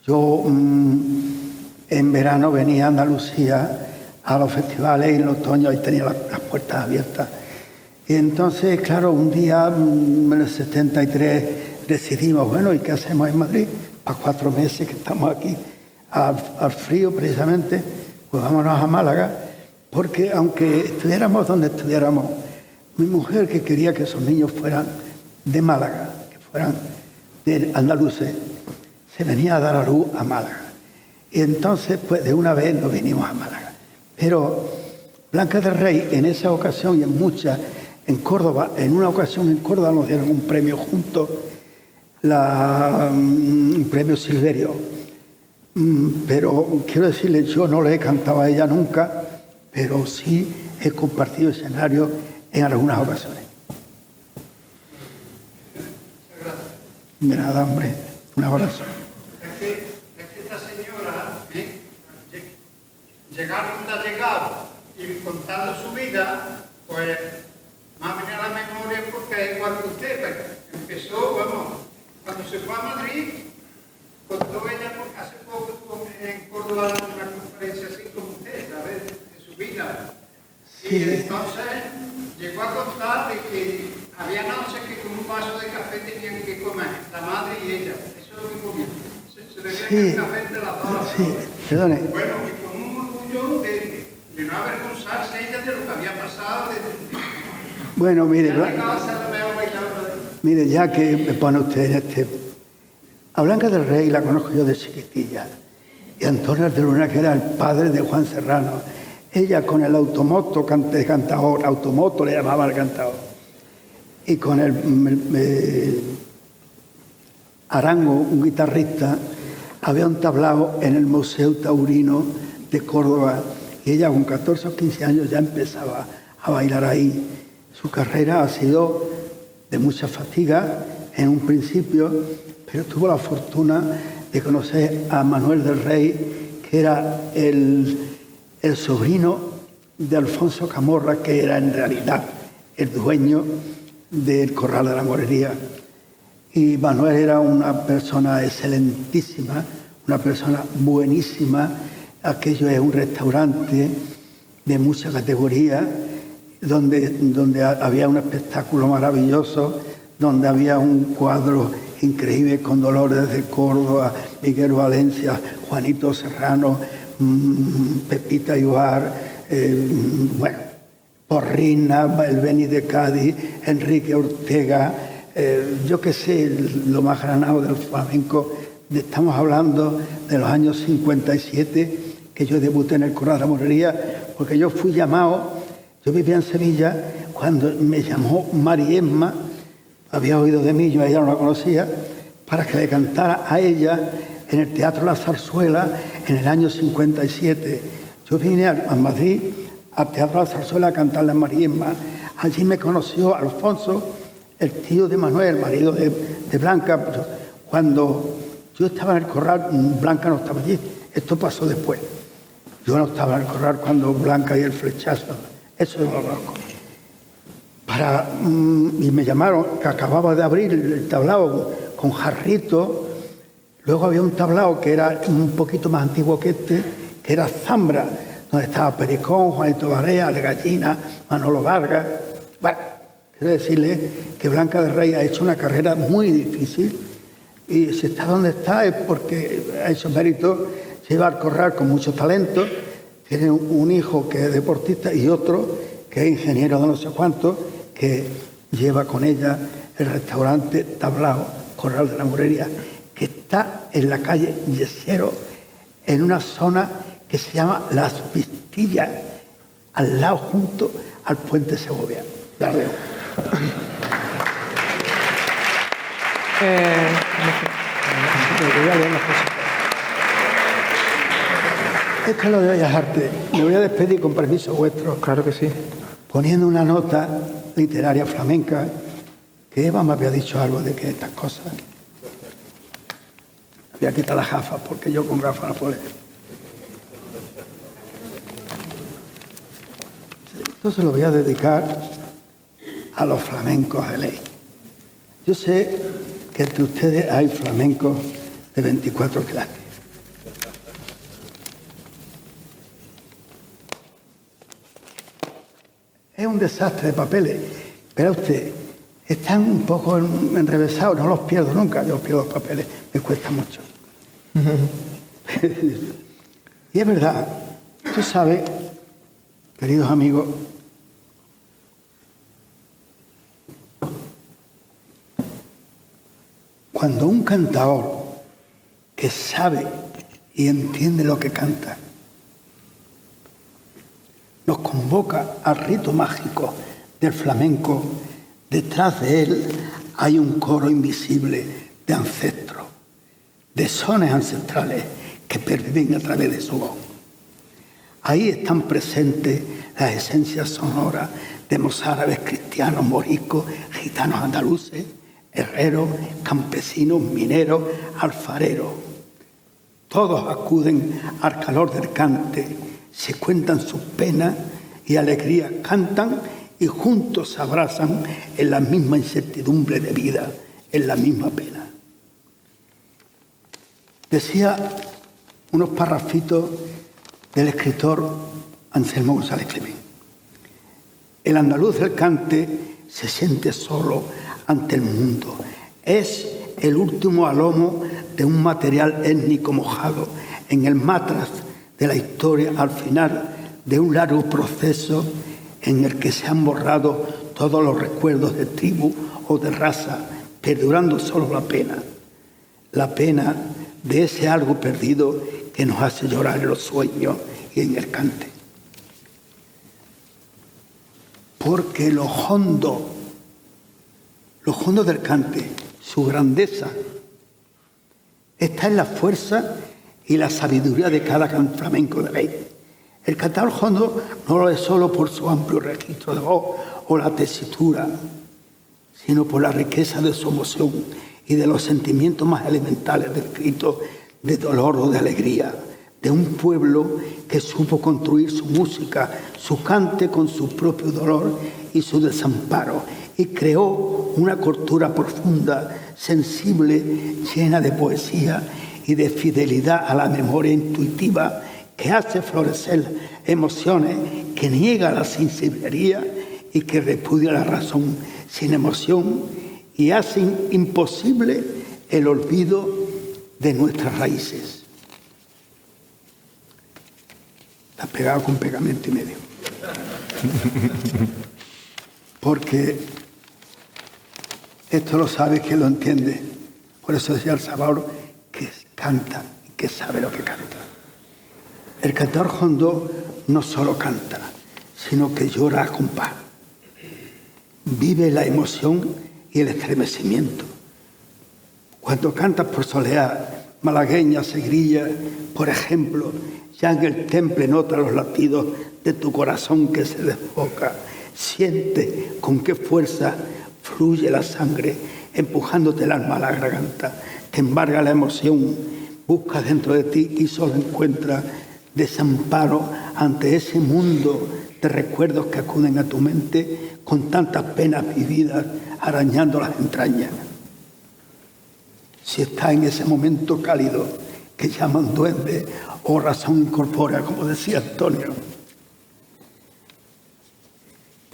Yo en verano venía a Andalucía a los festivales y en el otoño ahí tenía las puertas abiertas. Y entonces, claro, un día en el 73 decidimos, bueno, ¿y qué hacemos en Madrid? Para 4 meses que estamos aquí al frío precisamente, pues vámonos a Málaga, porque aunque estuviéramos donde estuviéramos, mi mujer, que quería que esos niños fueran de Málaga, que fueran de andaluces, se venía a dar a luz a Málaga. Y entonces, pues de una vez nos vinimos a Málaga. Pero Blanca del Rey, en esa ocasión y en muchas, en Córdoba, en una ocasión en Córdoba nos dieron un premio juntos, un premio Silverio. Pero quiero decirle, yo no le he cantado a ella nunca, pero sí he compartido escenario en algunas ocasiones. De nada, hombre. Un abrazo. Es que esta señora, llegar donde ha llegado y contando su vida, pues me ha venido a la memoria porque es igual que usted. Pues, empezó, vamos, cuando se fue a Madrid, contó ella, porque hace poco estuvo en Córdoba en una conferencia así como usted, ¿sabes? De su vida. Sí. Y entonces llegó a contar de que había noches que con un vaso de café tenían que comer, la madre y ella. Eso es lo que comían. Se bebían el café entre las dos. Sí, perdone. Bueno, y con un orgullo de no avergonzarse ella de lo que había pasado. Bueno, mire, mire, ya que me pone usted en este... A Blanca del Rey la conozco yo de chiquitilla. Y Antonio de Luna, que era el padre de Juan Serrano. Ella con el automoto, cantador, automoto le llamaba al cantador. Y con el Arango, un guitarrista, había un tablao en el Museo Taurino de Córdoba. Y ella con 14 o 15 años ya empezaba a bailar ahí. Su carrera ha sido de mucha fatiga en un principio, pero tuvo la fortuna de conocer a Manuel del Rey, que era el sobrino de Alfonso Camorra, que era en realidad el dueño del Corral de la Morería. Y Manuel era una persona excelentísima, una persona buenísima. Aquello es un restaurante de mucha categoría, donde había un espectáculo maravilloso, donde había un cuadro increíble con Dolores de Córdoba, Miguel Valencia, Juanito Serrano, Pepita Ibar, bueno, Porrina, el Beni de Cádiz, Enrique Ortega, yo qué sé, lo más granado del flamenco. Estamos hablando de los años 57, que yo debuté en el Corral de la Morería, porque yo fui llamado, yo vivía en Sevilla, cuando me llamó Mariemma, había oído de mí, yo a ella no la conocía, para que le cantara a ella en el Teatro La Zarzuela en el año 57. Yo vine a Madrid, al Teatro La Zarzuela, a cantarle a Mariemma. Allí me conoció Alfonso, el tío de Manuel, el marido de Blanca. Cuando yo estaba en el Corral, Blanca no estaba allí. Esto pasó después. Yo no estaba en el Corral cuando Blanca y el flechazo. Eso yo lo conozco. Y me llamaron, que acababa de abrir el tablao con jarrito. Luego había un tablao que era un poquito más antiguo que este, que era Zambra, donde estaba Pericón, Juanito Barea, de Gallina, Manolo Vargas. Bueno, quiero decirle que Blanca del Rey ha hecho una carrera muy difícil, y si está donde está es porque ha hecho mérito, se lleva al Corral con mucho talento, tiene un hijo que es deportista y otro que es ingeniero de no sé cuánto, que lleva con ella el restaurante Tablao, Corral de la Morería, que está en la calle Yesero, en una zona que se llama Las Vistillas, al lado junto al puente Segovia. La veo. Esto es lo de Bellas Artes. Me voy a despedir con permiso vuestro. Claro que sí. Poniendo una nota literaria flamenca, que Eva me había dicho algo de que estas cosas... Voy a quitar las gafas porque yo con gafas no puedo leer. Esto se lo voy a dedicar a los flamencos de ley. Yo sé que entre ustedes hay flamencos de 24 clases. Es un desastre de papeles, pero usted, están un poco enrevesados, no los pierdo nunca, yo pierdo los papeles, me cuesta mucho. Y es verdad, usted sabe, queridos amigos, cuando un cantador que sabe y entiende lo que canta, nos convoca al rito mágico del flamenco, detrás de él hay un coro invisible de ancestros, de sones ancestrales que perviven a través de su voz. Ahí están presentes las esencias sonoras de mozárabes, cristianos, moriscos, gitanos andaluces, herreros, campesinos, mineros, alfareros. Todos acuden al calor del cante, se cuentan sus penas y alegrías, cantan y juntos se abrazan en la misma incertidumbre de vida, en la misma pena. Decía unos parrafitos del escritor Anselmo González Clement: el andaluz del cante se siente solo ante el mundo. Es el último alomo de un material étnico mojado en el matraz de la historia al final de un largo proceso en el que se han borrado todos los recuerdos de tribu o de raza, perdurando solo la pena de ese algo perdido que nos hace llorar en los sueños y en el cante. Porque lo hondo del cante, su grandeza, está en la fuerza y la sabiduría de cada flamenco de ley. El cantador hondo no lo es solo por su amplio registro de voz o la tesitura, sino por la riqueza de su emoción y de los sentimientos más elementales del grito de dolor o de alegría, de un pueblo que supo construir su música, su cante con su propio dolor y su desamparo, y creó una cultura profunda, sensible, llena de poesía y de fidelidad a la memoria intuitiva, que hace florecer emociones, que niega la sinceridad y que repudia la razón sin emoción y hace imposible el olvido de nuestras raíces. Está pegado con pegamento y medio. Porque esto lo sabe quien lo entiende. Por eso decía el Salvador que canta y que sabe lo que canta. El cantador hondo no solo canta, sino que llora a compás. Vive la emoción y el estremecimiento. Cuando cantas por soleá, malagueña, segrilla, por ejemplo, ya en el temple nota los latidos de tu corazón que se desboca. Siente con qué fuerza fluye la sangre, empujándote el alma a la garganta. Te embarga la emoción, busca dentro de ti y solo encuentra desamparo ante ese mundo de recuerdos que acuden a tu mente con tantas penas vividas arañando las entrañas. Si estás en ese momento cálido que llaman duende o razón incorpórea, como decía Antonio,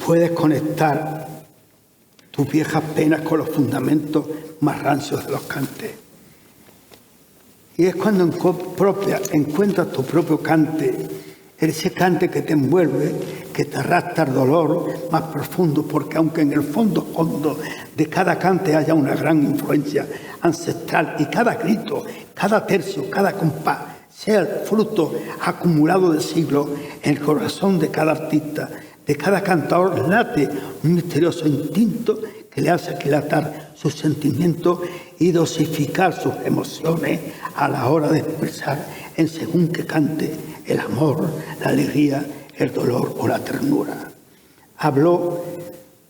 puedes conectar tus viejas penas con los fundamentos más rancios de los cantes. Y es cuando encuentras tu propio cante, ese cante que te envuelve, que te arrastra el dolor más profundo, porque aunque en el fondo hondo de cada cante haya una gran influencia ancestral y cada grito, cada tercio, cada compás sea el fruto acumulado de siglos en el corazón de cada artista, de cada cantador, late un misterioso instinto que le hace aquilatar sus sentimientos y dosificar sus emociones a la hora de expresar en según que cante el amor, la alegría, el dolor o la ternura. Habló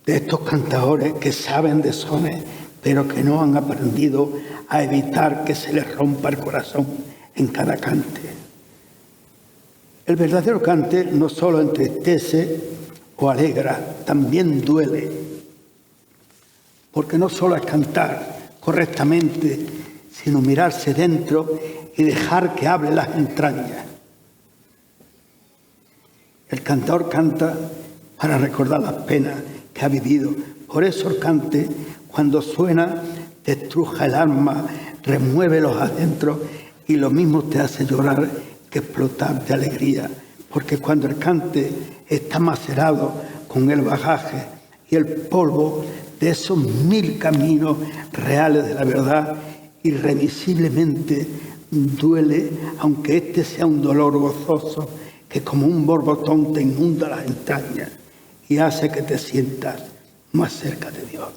de estos cantadores que saben de sones, pero que no han aprendido a evitar que se les rompa el corazón en cada cante. El verdadero cante no solo entristece o alegra, también duele. Porque no solo es cantar correctamente, sino mirarse dentro y dejar que hable las entrañas. El cantador canta para recordar las penas que ha vivido. Por eso el cante, cuando suena, te estruja el alma, remueve los adentros y lo mismo te hace llorar que explotar de alegría. Porque cuando el cante está macerado con el bagaje y el polvo de esos 1000 caminos reales de la verdad, irremisiblemente duele, aunque este sea un dolor gozoso que como un borbotón te inunda las entrañas y hace que te sientas más cerca de Dios.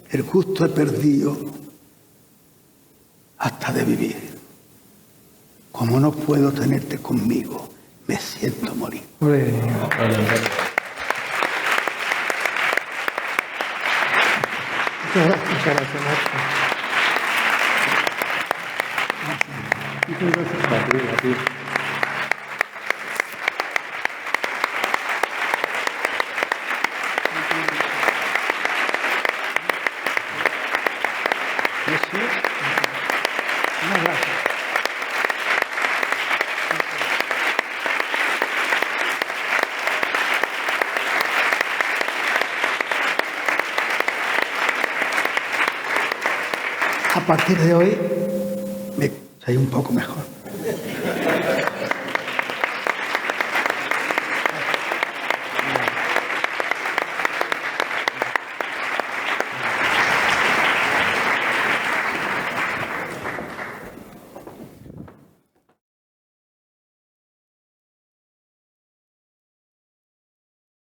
El gusto he perdido hasta de vivir. Como no puedo tenerte conmigo, me siento morir. Muchas gracias, maestro. Muchas gracias. Muchas gracias. A partir de hoy me soy un poco mejor.